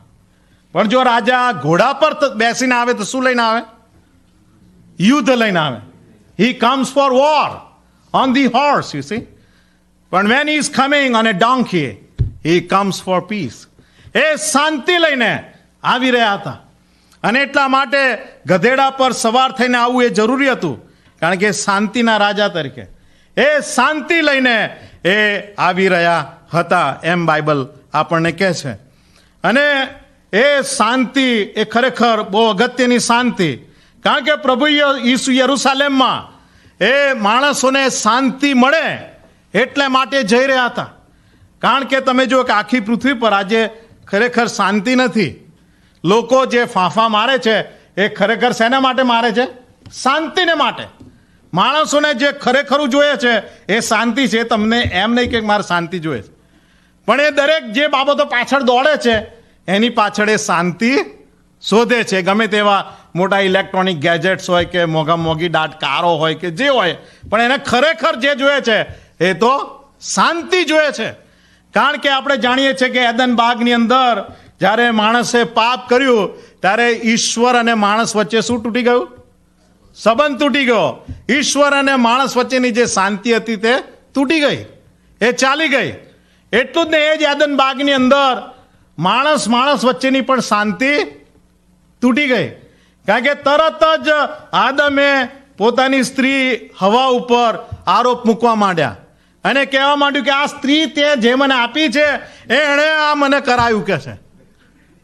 પણ જો રાજા ઘોડા પર બેસીને આવે તો શું લઈને આવે? યુદ્ધ લઈને આવે. He comes for war on the horse, you see. But when he is coming on a donkey, he comes for peace. એ શાંતિ લઈને આવી રહ્યા હતા. અને એટલા માટે ગધેડા પર સવાર થઈને આવવું એ જરૂરી હતું કારણ કે શાંતિના રાજા તરીકે એ શાંતિ લઈને એ આવી રહ્યા હતા એમ બાઇબલ આપણને કહે છે. અને એ શાંતિ એ ખરેખર બહુ અગત્યની શાંતિ, કારણ કે પ્રભુ ઈસુ યરુશાલેમમાં એ માણસોને શાંતિ મળે એટલે માટે જઈ રહ્યા હતા. કારણ કે તમે જુઓ કે આખી પૃથ્વી પર આજે ખરેખર શાંતિ નથી. લોકો જે ફાંફા મારે છે એ ખરેખર શેના માટે મારે છે? શાંતિને માટે. માણસોને જે ખરેખરું જોઈએ છે એ શાંતિ છે. તમને એમ નહીં કે મારે શાંતિ જોઈએ છે, પણ એ દરેક જે બાબતો પાછળ દોડે છે એની પાછળ એ શાંતિ શોધે છે. ગમે તેવા મોટા ઇલેક્ટ્રોનિક ગેજેટ્સ હોય કે મોંઘી દાટ કારો હોય કે જે હોય, પણ એને ખરેખર જે જોઈએ છે એ તો શાંતિ જોઈએ છે. કારણ કે આપણે જાણીએ છીએ કે એદન બાગની અંદર જ્યારે માણસે પાપ કર્યું ત્યારે ઈશ્વર અને માણસ વચ્ચે શું તૂટી ગયું? સંબંધ તૂટી ગયો. ઈશ્વર અને માણસ વચ્ચેની જે શાંતિ હતી તે તૂટી ગઈ, એ ચાલી ગઈ. એટલું જ ને, એ જ એદન બાગની અંદર માણસ વચ્ચેની પણ શાંતિ તૂટી ગઈ. કારણ કે તરત જ આદમે પોતાની સ્ત્રી હવા ઉપર આરોપ મૂકવા માંડ્યા અને કહેવા માંડ્યું કે આ સ્ત્રી તે જે મને આપી છે એણે આ મને કરાયું કે છે.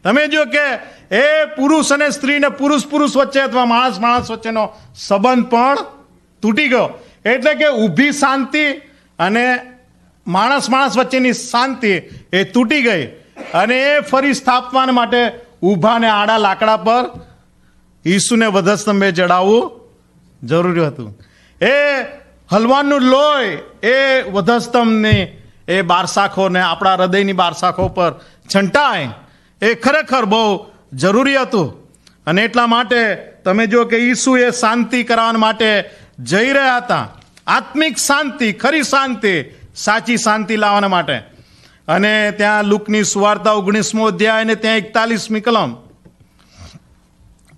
તમે જો કે એ પુરુષ અને સ્ત્રી ને પુરુષ વચ્ચે અથવા માણસ વચ્ચેનો સંબંધ પણ તૂટી ગયો. એટલે કે ઊભી શાંતિ અને માણસ વચ્ચેની શાંતિ એ તૂટી ગઈ અને એ ફરી સ્થાપવા માટે ઊભા ને આડા લાકડા પર ઈસુને વધસ્તંભે જડાવવું જરૂરી હતું. એ હલવાનનું લોહી એ વધસ્તંભની એ બારશાખોને આપણા હૃદયની બારશાખો પર છંટાય એ ખરેખર બહુ જરૂરી હતું. અને એટલા માટે તમે જો કે ઈસુ એ શાંતિ કરાવવા માટે જઈ રહ્યા હતા, આત્મિક શાંતિ, ખરી શાંતિ, સાચી શાંતિ લાવવા માટે. અને ત્યાં લુકની સુવાર્તા 19મો અધ્યાય અને ત્યાં 41મી કલમ,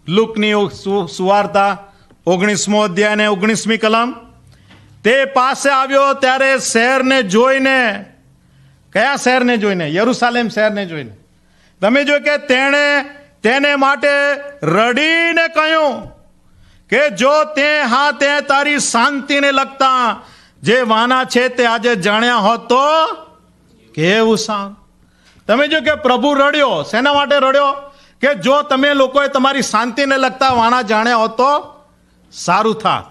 લુકની સુવાર્તા 19મો અધ્યાય અને 19મી કલમ. તે પાસે આવ્યો ત્યારે શહેરને જોઈને, કયા શહેરને જોઈને? યરુશાલેમ શહેરને જોઈને. તમે જો કે તેણે તેને માટે રડીને કહ્યું કે જો તે તારી શાંતિને લગતા જે વાના છે તે આજે જાણ્યા હોત તો કેવું સારું. તમે જો કે પ્રભુ રડ્યો. શેના માટે રડ્યો? કે જો તમે લોકોએ તમારી શાંતિને લગતા વાના જાણ્યા હોત તો સારું થાત.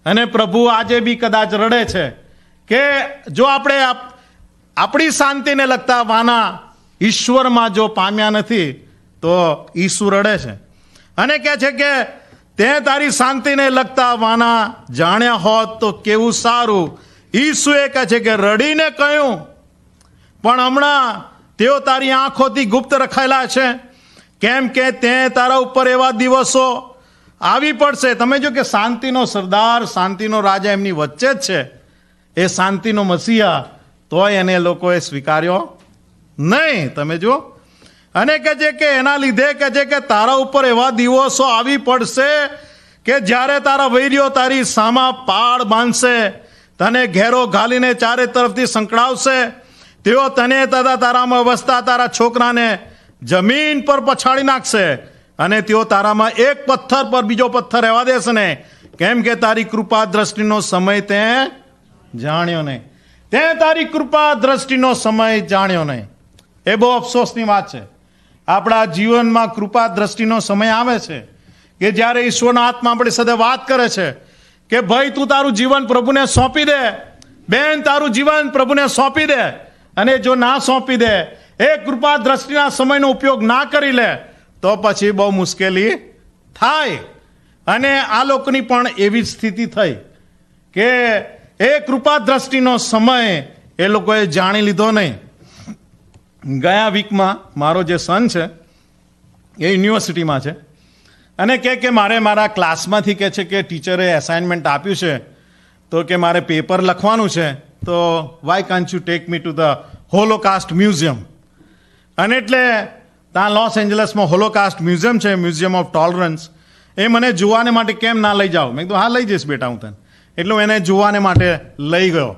અને પ્રભુ આજે બી કદાચ રડે છે કે જો આપણે આપણી શાંતિને લગતા વાના ઈશ્વરમાં જો પામ્યા નથી તો ઈસુ રડે છે અને કહે છે કે તે તારી શાંતિને લગતા વાના જાણ્યા હોત તો કેવું સારું. ઈસુએ કહે છે કે રડીને કહ્યું, પણ હમણાં તેઓ તારી આંખોથી ગુપ્ત રખાયેલા છે, કેમ કે તે તારા ઉપર એવા દિવસો આવી પડશે. તમે જો કે શાંતિનો સરદાર, શાંતિનો રાજા એમની વચ્ચે જ છે, એ શાંતિનો મસીહા, તોય એને લોકોએ સ્વીકાર્યો નહીં. તમે જો, અને કહે છે કે એના લીધે કહે છે કે તારા ઉપર એવા દિવસો આવી પડશે કે જ્યારે તારા વૈરીઓ તારી સામા પાળ બાંધશે, તને ઘેરો ઘાલીને ચારે તરફથી સંકળાવશે. તેઓ તને તથા તારામાં વસતા તારા છોકરાને જમીન પર પછાડી નાખશે અને તેઓ તારામાં એક પથ્થર પર બીજો પથ્થર રહેવા દેશે ને, કેમ કે તારી કૃપા દ્રષ્ટિનો સમય તે જાણ્યો નહીં. તે તારી કૃપા દ્રષ્ટિનો સમય જાણ્યો નહીં. એ બહુ અફસોસની વાત છે. આપણા જીવનમાં કૃપા દ્રષ્ટિનો સમય આવે છે કે જ્યારે ઈશ્વરના આત્મા આપણી સાથે વાત કરે છે કે ભાઈ તું તારું જીવન પ્રભુને સોંપી દે, બેન તારું જીવન પ્રભુને સોંપી દે. અને જો ના સોંપી દે, એ કૃપા દ્રષ્ટિના સમયનો ઉપયોગ ના કરી લે તો પછી બહુ મુશ્કેલી થાય. અને આ લોકોની પણ એવી સ્થિતિ થઈ કે એ કૃપા દ્રષ્ટિનો સમય એ લોકોએ જાણી લીધો નહીં. ગયા વીકમાં મારો જે સન છે એ યુનિવર્સિટીમાં છે અને કે મારે મારા ક્લાસમાંથી કહે છે કે ટીચરે એસાઇનમેન્ટ આપ્યું છે તો કે મારે પેપર લખવાનું છે, તો why can't you take me to the Holocaust Museum. અને એટલે ત્યાં લોસ એન્જલસમાં હોલોકાસ્ટ મ્યુઝિયમ છે, મ્યુઝિયમ ઓફ ટોલરન્સ. એ મને જોવાને માટે કેમ ના લઈ જાઓ? મેં કીધું હા લઈ જઈશ બેટા હું તને. એટલે એને જોવાને માટે લઈ ગયો.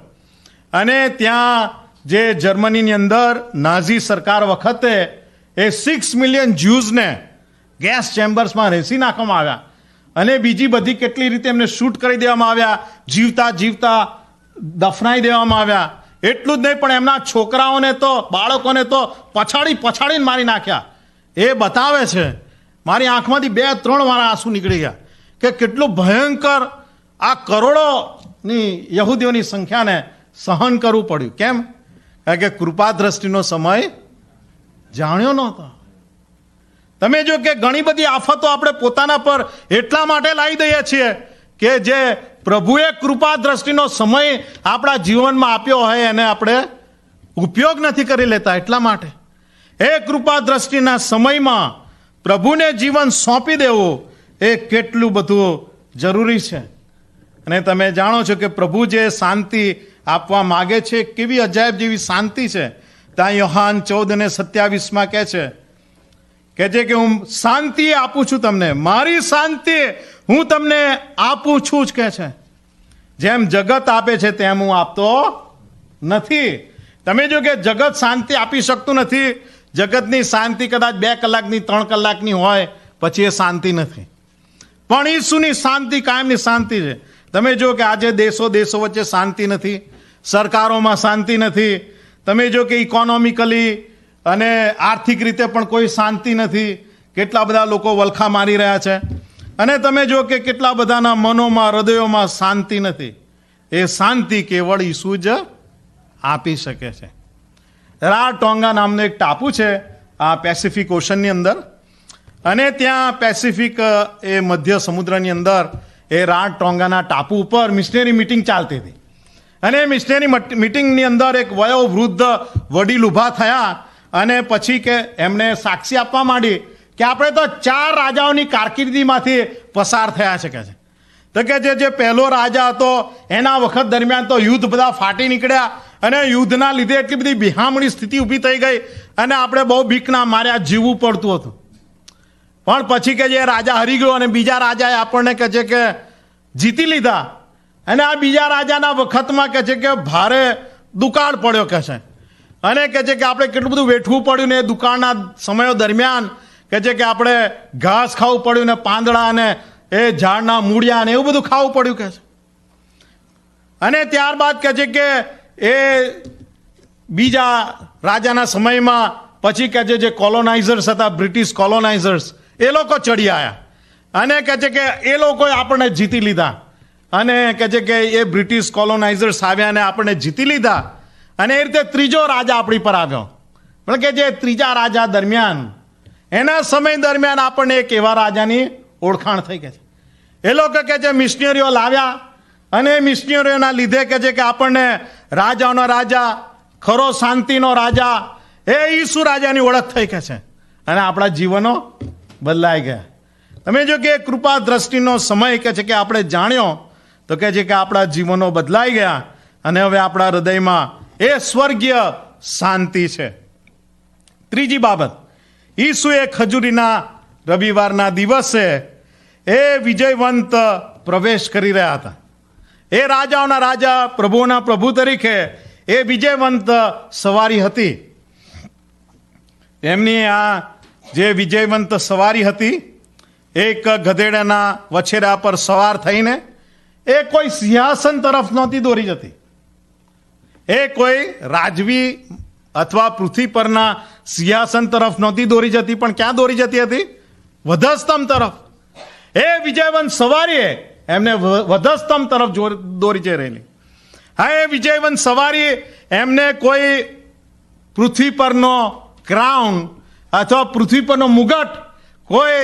અને ત્યાં જે જર્મનીની અંદર નાઝી સરકાર વખતે એ 6 મિલિયન જ્યુઝને ગેસ ચેમ્બર્સમાં રેસી નાખવામાં આવ્યા અને બીજી બધી કેટલી રીતે એમને શૂટ કરી દેવામાં આવ્યા, જીવતા દફનાઈ દેવામાં આવ્યા. એટલું જ નહીં પણ એમના છોકરાઓને તો, બાળકોને તો પછાડીને મારી નાખ્યા. એ બતાવે છે, મારી આંખમાંથી 2-3 વાર આંસુ નીકળી ગયા કે કેટલું ભયંકર આ કરોડોની યહૂદીઓની સંખ્યાને સહન કરવું પડ્યું. કેમ? કારણ કે કૃપા દ્રષ્ટિનો સમય જાણ્યો નહોતો. તમે જો કે ઘણી બધી આફતો આપણે પોતાના પર એટલા માટે લાવી દઈએ છીએ કે જે પ્રભુએ કૃપા દ્રષ્ટિનો સમય આપણા જીવનમાં આપ્યો હોય અને આપણે ઉપયોગ નથી કરી લેતા. એટલા માટે એ કૃપા દ્રષ્ટિના સમયમાં પ્રભુને જીવન સોંપી દેવું એ કેટલું બધું જરૂરી છે. અને તમે જાણો છો કે પ્રભુ જે શાંતિ આપવા માગે છે કેવી અજાયબ જેવી શાંતિ છે. ત્યાં યોહાન 14:27 કહે છે કે હું શાંતિ આપું છું તમને, મારી શાંતિ હું તમને આપું છું જ કહે છે. જેમ જગત આપે છે તેમ હું આપતો નથી. તમે જો કે જગત શાંતિ આપી શકતું નથી. જગતની શાંતિ કદાચ 2 કલાકની 3 કલાકની હોય, પછી એ શાંતિ નથી. પણ ઈસુની શાંતિ કાયમની શાંતિ છે. તમે જો કે આજે દેશો વચ્ચે શાંતિ નથી, સરકારોમાં શાંતિ નથી. તમે જો કે ઇકોનોમિકલી અને આર્થિક રીતે પણ કોઈ શાંતિ નથી. કેટલા બધા લોકો વલખા મારી રહ્યા છે. અને તમે જો કે કેટલા બધાના મનોમાં, હૃદયોમાં શાંતિ નથી. એ શાંતિ કેવળ ઈસુ જ આપી શકે છે. રાટોંગા નામનો એક ટાપુ છે આ પેસિફિક ઓશનની અંદર, અને ત્યાં પેસિફિક એ મધ્ય સમુદ્રની અંદર એ રાટોંગાના ટાપુ ઉપર મિશનરી મિટિંગ ચાલતી હતી. અને મિશનરી મિટિંગની અંદર એક વયોવૃદ્ધ વડીલ ઊભા થયા અને પછી કે એમણે સાક્ષી આપવા માંડી કે આપણે તો 4 રાજાઓની કારકિર્દીમાંથી પસાર થયા છે. તો કે જે પહેલો રાજા હતો એના વખત દરમિયાન તો યુદ્ધ બધા ફાટી નીકળ્યા અને યુદ્ધના લીધે એટલી બધી બિહામણી સ્થિતિ ઊભી થઈ ગઈ અને આપણે બહુ બીકના માર્યા જીવવું પડતું હતું. પણ પછી કે જે રાજા હરી ગયો અને બીજા રાજાએ આપણને કહે છે કે જીતી લીધા. અને આ બીજા રાજાના વખતમાં કહે છે કે ભારે દુકાળ પડ્યો કહે છે. અને કહે છે કે આપણે કેટલું બધું વેઠવું પડ્યું ને એ દુકાળના સમયો દરમિયાન કહે છે કે આપણે ઘાસ ખાવું પડ્યું ને પાંદડા અને એ ઝાડના મૂળિયા ને એવું બધું ખાવું પડ્યું કહે છે. અને ત્યારબાદ કહે છે કે એ બીજા રાજાના સમયમાં પછી કહે છે જે કોલોનાઇઝર્સ હતા, બ્રિટિશ કોલોનાઇઝર્સ, એ લોકો ચડી આવ્યા અને કહે છે કે એ લોકોએ આપણને જીતી લીધા. અને કહે છે કે એ બ્રિટિશ કોલોનાઇઝર્સ આવ્યા અને આપણને જીતી લીધા. અને એ રીતે ત્રીજો રાજા આપણી પર આવ્યો. પણ કે જે ત્રીજા રાજા દરમિયાન, એના સમય દરમિયાન આપણને એક એવા રાજાની ઓળખાણ થઈ ગઈ છે. એ લોકો કહે છે મિશનરીઓ લાવ્યા અને મિશનરીઓના લીધે કહે છે કે આપણને રાજાઓનો રાજા, ખરો શાંતિનો રાજા, એ ઈસુ રાજાની ઓળખ થઈ કે છે. અને આપણા જીવનો બદલાઈ ગયા. તમે જો કે કૃપા દ્રષ્ટિનો સમય કહે છે કે આપણે જાણ્યો તો કહે છે કે આપણા જીવનો બદલાઈ ગયા અને હવે આપણા હૃદયમાં એ સ્વર્ગીય શાંતિ છે. ત્રીજી બાબત, ઈસુએ ખજૂરીના રવિવારના દિવસે એ વિજયવંત પ્રવેશ કરી રહ્યા હતા. એ રાજાઓના રાજા, પ્રભુઓના પ્રભુ તરીકે એ વિજયવંત સવારી હતી. એમની આ જે વિજયવંત સવારી હતી, એક ગધેડાના વછેરા પર સવાર થઈને એ કોઈ સિંહાસન તરફ નહોતી દોરી જતી. એ કોઈ રાજવી અથવા પૃથ્વી પરના સિંહાસન તરફ નહોતી દોરી જતી, પણ ક્યાં દોરી જતી હતી? વધસ્તંભ તરફ. એ વિજયવંત સવારીએ એમને વધસ્તંભ તરફ દોરી જઈ રહેલી. હા, એ વિજયવંત સવારી એમને કોઈ પૃથ્વી પરનો ક્રાઉન અથવા પૃથ્વી પરનો મુગટ, કોઈ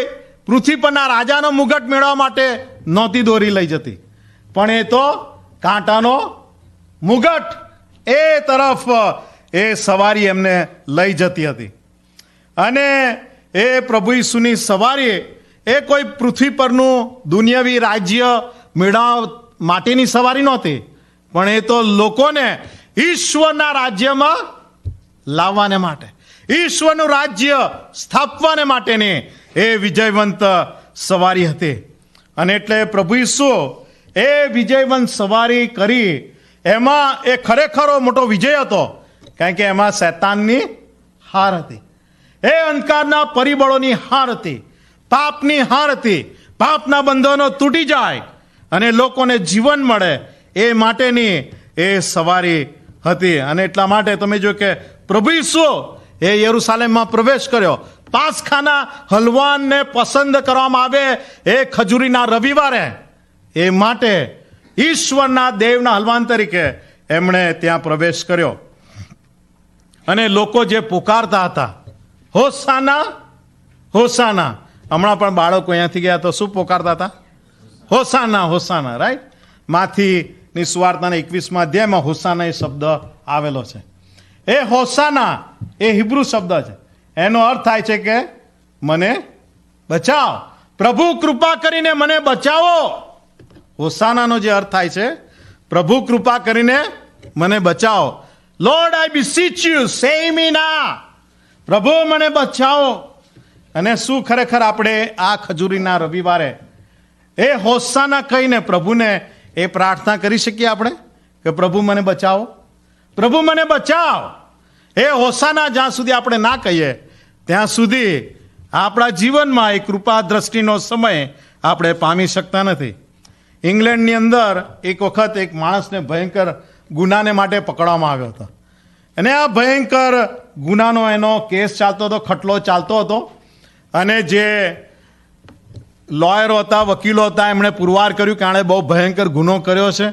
પૃથ્વી પરના રાજાનો મુગટ મેળવવા માટે નહોતી દોરી લઈ જતી, પણ એ તો કાંટાનો મુગટ એ તરફ એ સવારી એમને લઈ જતી હતી. અને એ પ્રભુ ઈસુની સવારી એ કોઈ પૃથ્વી પરનું દુનિયાવી રાજ્ય મેળવવા માટેની સવારી નહોતી, પણ એ તો લોકોને ઈશ્વરના રાજ્યમાં લાવવાને માટે, ઈશ્વરનું રાજ્ય સ્થાપવાને માટેની એ વિજયવંત સવારી હતી. અને એટલે પ્રભુ ઈસુ એ વિજયવંત સવારી કરી, એમાં એ ખરેખરો મોટો વિજય હતો, કારણ કે એમાં શૈતાનની હાર હતી, એ અંધકારના પરિબળોની હાર હતી, પાપની હાર હતી. પાપના બંધનો તૂટી જાય અને લોકોને જીવન મળે એ માટેની એ સવારી હતી. અને એટલા માટે તમે જો કે પ્રભુ ઈસુ એ યરુશાલેમમાં પ્રવેશ કર્યો. પાસખાના હલવાનને પસંદ કરવામાં આવે એ ખજૂરીના રવિવારે, એ માટે ઈશ્વરના દેવના હલવાન તરીકે એમણે ત્યાં પ્રવેશ કર્યો. અને લોકો જે પુકારતા હતા, હોસાના હોસાના. હમણાં પણ બાળકો અહીંયાથી ગયા તો શું પુકારતા હતા? હોસાના હોસાના, રાઈટ? માથીની સુવાર્તાના 21મા અધ્યાયમાં હોસાના એ શબ્દ આવેલો છે. એ હોસાના એ હિબ્રુ શબ્દ છે. એનો અર્થ થાય છે કે મને બચાવ, પ્રભુ કૃપા કરીને મને બચાવો. હોસાનાનો જે અર્થ થાય છે, પ્રભુ કૃપા કરીને મને બચાવો. લોર્ડ આઈ બીસીચ યુ સેવ મી ના. પ્રભુ મને બચાવો. અને શું ખરેખર આપણે આ ખજૂરીના રવિવારે એ હોસાના કહીને પ્રભુને એ પ્રાર્થના કરી શકીએ આપણે કે પ્રભુ મને બચાવો, પ્રભુ મને બચાવ. એ હોસાના જ્યાં સુધી આપણે ના કહીએ ત્યાં સુધી આપણા જીવનમાં એ કૃપા દ્રષ્ટિનો સમય આપણે પામી શકતા નથી. ઇંગ્લેન્ડની અંદર એક વખત એક માણસને ભયંકર ગુનાને માટે પકડવામાં આવ્યો હતો. અને આ ભયંકર ગુનાનો એનો કેસ ચાલતો હતો, ખટલો ચાલતો હતો. અને જે લોયરો હતા, વકીલો હતા, એમણે પુરવાર કર્યું કે આણે બહુ ભયંકર ગુનો કર્યો છે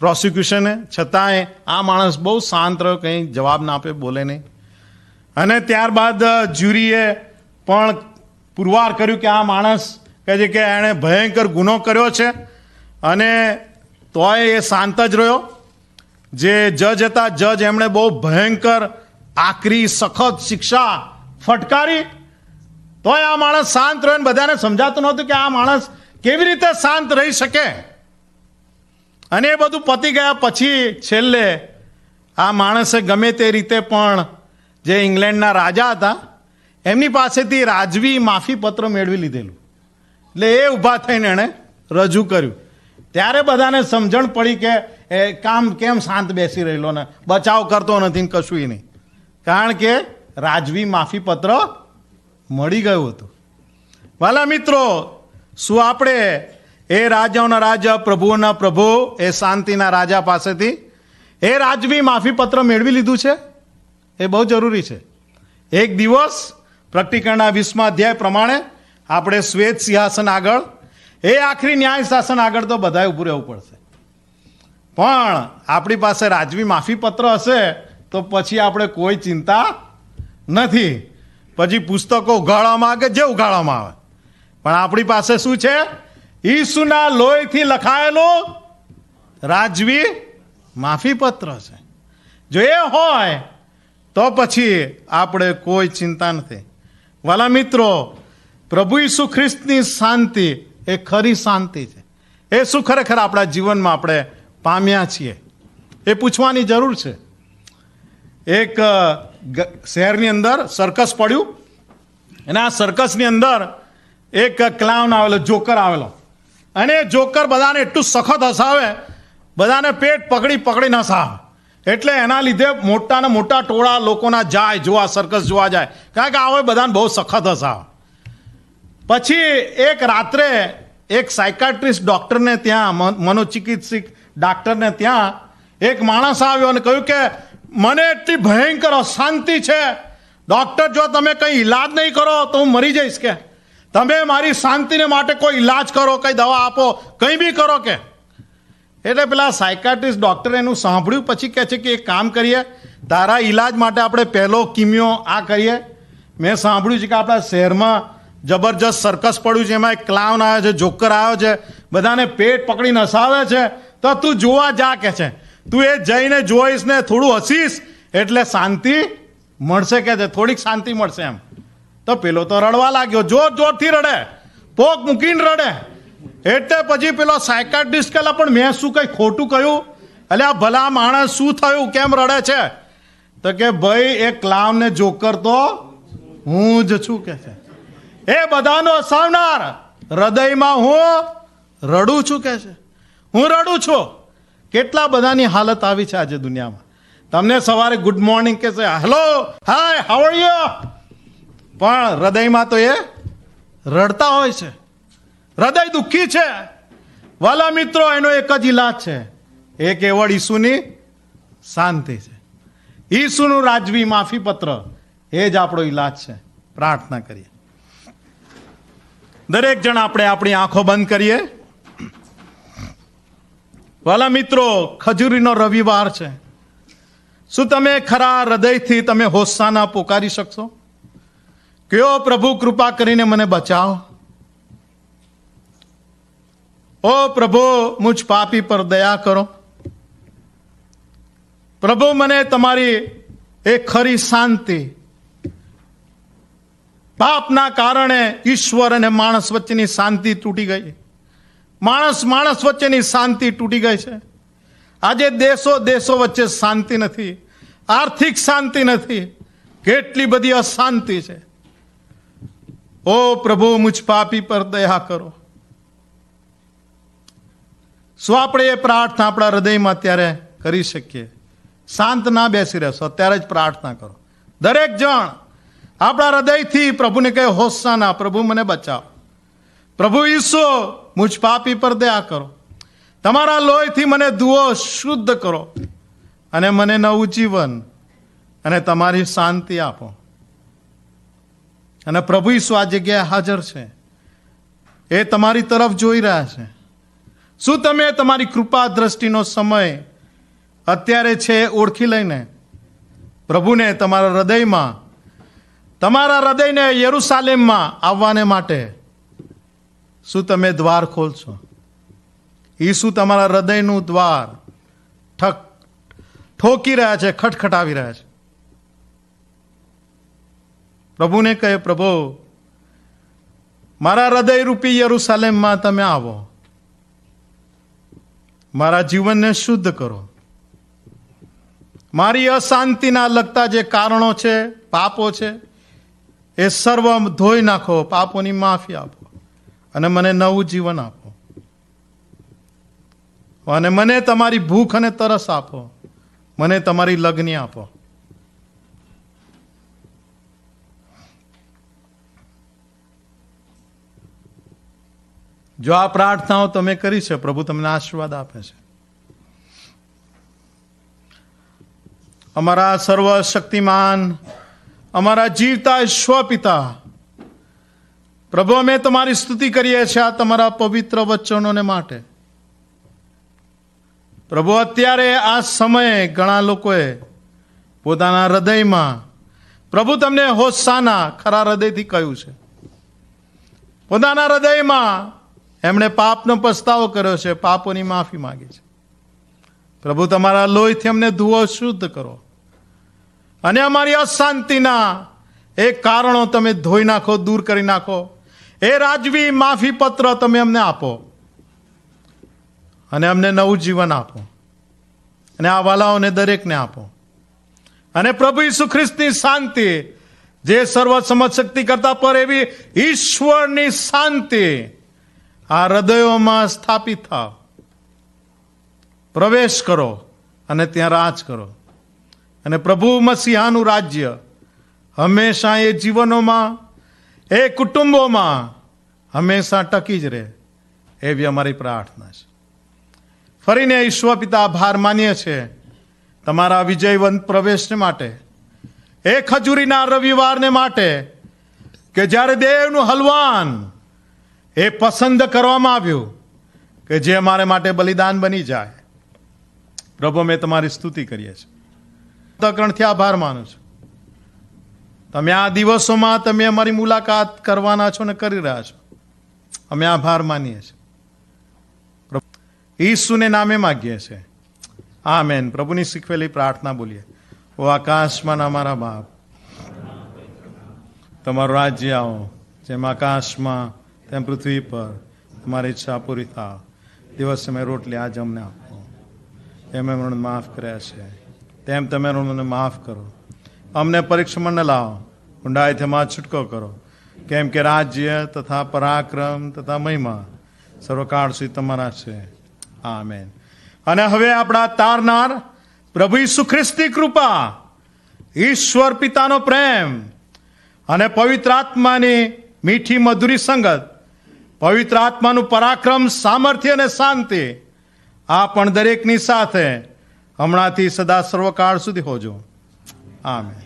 પ્રોસિક્યુશને. છતાંય આ માણસ બહુ શાંત રહ્યો, કંઈ જવાબ ના આપે, બોલે નહીં. અને ત્યારબાદ જ્યુરીએ પણ પુરવાર કર્યું કે આ માણસ કહે છે કે એણે ભયંકર ગુનો કર્યો છે. અને તોય એ શાંત જ રહ્યો. જે જજ હતા, જજ એમણે બહુ ભયંકર આકરી સખત શિક્ષા ફટકારી. તોય આ માણસ શાંત રહ્યો. ને બધાને સમજાતું નહોતું કે આ માણસ કેવી રીતે શાંત રહી શકે. અને એ બધું પતી ગયા પછી છેલ્લે આ માણસે ગમે તે રીતે પણ જે ઇંગ્લેન્ડના રાજા હતા એમની પાસેથી રાજવી માફી પત્ર મેળવી લીધેલું. એટલે એ ઊભા થઈને એણે રજૂ કર્યું. ત્યારે બધાને સમજણ પડી કે એ કામ કેમ શાંત બેસી રહેલો ને બચાવ કરતો નથી ને કશું નહીં. કારણ કે રાજવી માફી પત્ર મળી ગયું હતું. વાલા મિત્રો, શું આપણે એ રાજાઓના રાજા, પ્રભુઓના પ્રભુ, એ શાંતિના રાજા પાસેથી એ રાજવી માફી પત્ર મેળવી લીધું છે? એ બહુ જરૂરી છે. એક દિવસ પ્રકટીકરણના 20મા અધ્યાય પ્રમાણે આપણે શ્વેત સિંહાસન આગળ, એ આખરી ન્યાય શાસન આગળ તો બધાએ ઊભું રહેવું પડશે. પણ આપણી પાસે રાજવી માફી પત્ર હશે તો પછી આપણે કોઈ ચિંતા નથી. પછી પુસ્તકો ઉઘાડવામાં આવે કે જે ઉઘાડવામાં આવે, પણ આપણી પાસે શું છે? ઈસુના લોહીથી લખાયેલું રાજવી માફી પત્ર છે. જો એ હોય તો પછી આપણે કોઈ ચિંતા નથી. વાલા મિત્રો, પ્રભુ ઈસુ ખ્રિસ્તની શાંતિ એ ખરી શાંતિ છે. એ શું ખરેખર આપણા જીવનમાં આપણે પામ્યા છીએ એ પૂછવાની જરૂર છે. એક શહેરની અંદર સર્કસ પડ્યું અને આ સર્કસની અંદર એક ક્લાઉન આવેલો, જોકર આવેલો. અને જોકર બધાને એટલું સખત હસાવે, બધાને પેટ પકડી પકડીને હસાવે. એટલે એના લીધે મોટાને મોટા ટોળા લોકોના જાય જોવા, સર્કસ જોવા જાય. કારણ કે આ બધાને બહુ સખત હસાવે. પછી એક રાત્રે એક સાયકાટ્રિસ્ટ ડૉક્ટરને ત્યાં, મનોચિકિત્સક ડૉક્ટરને ત્યાં એક માણસ આવ્યો અને કહ્યું કે મને એટલી ભયંકર અશાંતિ છે ડૉક્ટર, જો તમે કંઈ ઈલાજ નહીં કરો તો હું મરી જઈશ. કે તમે મારી શાંતિને માટે કોઈ ઈલાજ કરો, કંઈ દવા આપો, કંઈ બી કરો. કે એટલે પેલા સાયકાટ્રિસ્ટ ડૉક્ટરે એનું સાંભળ્યું. પછી કહે છે કે એક કામ કરીએ, તારા ઈલાજ માટે આપણે પહેલો કિમિયો આ કરીએ. મેં સાંભળ્યું છે કે આપણા શહેરમાં જબરજસ્ત સર્કસ પડ્યું છે, એમાં એક ક્લાઉન આવ્યો છે, જોકર આવ્યો છે, બધાને પેટ પકડીને હસાવે છે. તો તું જોવા જા કે છે. તું એ જઈને જોઈશ ને થોડું હસીશ એટલે શાંતિ મળશે કે છે, થોડીક શાંતિ મળશે એમ. તો પેલો તો રડવા લાગ્યો, જોર જોરથી રડે, પોક મૂકીને રડે. એટલે પછી પેલો સાયકાટ્રિસ્ટ કહેલા પણ મેં શું કંઈ ખોટું કહ્યું? એટલે આ ભલા માણસ શું થયું, કેમ રડે છે? તો કે ભાઈ એ ક્લાઉન ને જોકર તો હું જ છું કે છે. એ બધાનો હસાવનાર, હૃદયમાં હું રડું છું કે છે. હું રડું છું. કેટલા બધાની હાલત આવી છે આજે દુનિયામાં. તમને સવારે ગુડ મોર્નિંગ કે છે, hello, hi, how are you, પણ હૃદયમાં તો એ રડતા હોય છે. હૃદય દુઃખી છે. વાલા મિત્રો, એનો એક જ ઈલાજ છે, એ કેવળ ઈસુની શાંતિ છે. ઈસુનું રાજવી માફી પત્ર એ જ આપણો ઈલાજ છે. પ્રાર્થના કરીએ. દરેક જણ આપણે આપણી આંખો બંધ કરીએ. વાલા મિત્રો, ખજૂરીનો રવિવાર છે. શું તમે ખરા હૃદયથી તમે હોસાના પોકારી શકશો? કયો પ્રભુ કૃપા કરીને મને બચાવો. ઓ પ્રભુ, મુझ પાપી પર દયા કરો. પ્રભુ, મને તમારી એક ખરી શાંતિ, પાપના કારણે ઈશ્વર અને માણસ વચ્ચેની શાંતિ તૂટી ગઈ. માણસ વચ્ચેની શાંતિ તૂટી ગઈ છે. આજે દેશો વચ્ચે શાંતિ નથી, આર્થિક શાંતિ નથી, કેટલી બધી અશાંતિ છે. ઓ પ્રભુ, મુझ પાપી પર દયા કરો. શું આપણે એ પ્રાર્થના આપણા હૃદયમાં અત્યારે કરી શકીએ? શાંત ના બેસી રહેશો, અત્યારે જ પ્રાર્થના કરો. દરેક જણ આપણા હૃદયથી પ્રભુને કહે, હોસાના, પ્રભુ મને બચાવો. પ્રભુ ઈસુ, મુझ પાપી પર દયા કરો. તમારા લોહીથી મને ધુઓ, શુદ્ધ કરો અને મને નવું જીવન અને તમારી શાંતિ આપો. અને પ્રભુ ઈસુ આ જગ્યાએ હાજર છે. એ તમારી તરફ જોઈ રહ્યા છે. શું તમે તમારી કૃપા દ્રષ્ટિનો સમય અત્યારે છે ઓળખી લઈને પ્રભુને તમારા હૃદયમાં, તમારા હૃદયને યરુશાલેમમાં આવવાને માટે શું તમે દ્વાર ખોલશો? ઈસુ તમારા હૃદયનું દ્વાર ઠોકી રહ્યા છે, ખટખટાવી રહ્યા છે. પ્રભુને કહે, પ્રભુ, મારા હૃદય રૂપી યરુશાલેમમાં તમે આવો, મારા જીવનને શુદ્ધ કરો. મારી અશાંતિના લગતા જે કારણો છે, પાપો છે, એ સર્વ ધોઈ નાખો, પાપોની માફી આપો અને મને નવું જીવન આપો. અને મને તમારી ભૂખ અને તરસ આપો, મને તમારી લગની આપો. જો આ પ્રાર્થનાઓ તમે કરી છે, પ્રભુ તમને આશીર્વાદ આપે છે. અમારા સર્વશક્તિમાન, અમારા જીવતા ઈશ્વર પિતા, પ્રભુ, અમે તમારી સ્તુતિ કરીએ છીએ આ તમારા પવિત્ર વચનોને માટે. પ્રભુ, અત્યારે આ સમયે ઘણા લોકોએ પોતાના હૃદયમાં, પ્રભુ, તમને હોસાના ખરા હૃદયથી કહ્યું છે. પોતાના હૃદયમાં એમણે પાપનો પસ્તાવો કર્યો છે, પાપોની માફી માંગી છે. પ્રભુ, તમારા લોહીથી અમને ધુઓ, શુદ્ધ કરો અને અમારી અશાંતિના એ કારણો તમે ધોઈ નાખો, દૂર કરી નાખો. એ રાજવી માફી પત્ર તમે અમને આપો અને અમને નવું જીવન આપો અને આ વાલાઓને દરેકને આપો. અને પ્રભુ ઈસુ ખ્રિસ્તની શાંતિ, જે સર્વ સમજશક્તિ કરતા પર એવી ઈશ્વરની શાંતિ આ હૃદયોમાં સ્થાપિત થાવ. પ્રવેશ કરો અને ત્યાં રાજ કરો. અને પ્રભુ મસીહાનું રાજ્ય હંમેશા એ જીવનોમાં, એ કુટુંબોમાં હંમેશા ટકી જ રહે, એવી અમારી પ્રાર્થના છે. ફરીને ઈશ્વર પિતા, આભાર માનીએ છીએ તમારા વિજયવંત પ્રવેશને માટે, એ ખજૂરીના રવિવારને માટે કે જ્યારે દેવનું હલવાન એ પસંદ કરવામાં આવ્યું કે જે અમારે માટે બલિદાન બની જાય. પ્રભુ, અમે તમારી સ્તુતિ કરીએ છીએ, અંતઃકરણથી આભાર માનું છું. તમે આ દિવસોમાં તમે અમારી મુલાકાત કરવાના છો ને કરી રહ્યા છો. અમે આભાર માનીએ છીએ. ઈસુને નામે માગીએ છીએ, આમેન. પ્રભુની શીખવેલી પ્રાર્થના બોલીએ. ઓ આકાશમાં અમારા બાપ, તમારું રાજ્ય આવો, જેમ આકાશમાં તેમ પૃથ્વી પર તમારી ઈચ્છા પૂરી થાવ. દિવસે અમે રોટલી આજ અમને આપો, એમ અમને માફ કર્યા છે તેમ તમે અમને માફ કરો. અમને પરીક્ષામાં ન લાવો, ઊંડાઈથી અમારો છૂટકો કરો, કેમ કે રાજ્ય તથા પરાક્રમ તથા મહિમા સર્વકાળ સુધી તમારા છે. આમેન. અને હવે આપણા તારનાર પ્રભુ ઈસુ ખ્રિસ્તની કૃપા, ઈશ્વર પિતાનો પ્રેમ અને પવિત્ર આત્માની મીઠી મધુરી સંગત, પવિત્ર આત્માનું પરાક્રમ, સામર્થ્ય અને શાંતિ આ પણ દરેકની સાથે હમણાંથી સદા સર્વકાળ સુધી હોજો. આમેન.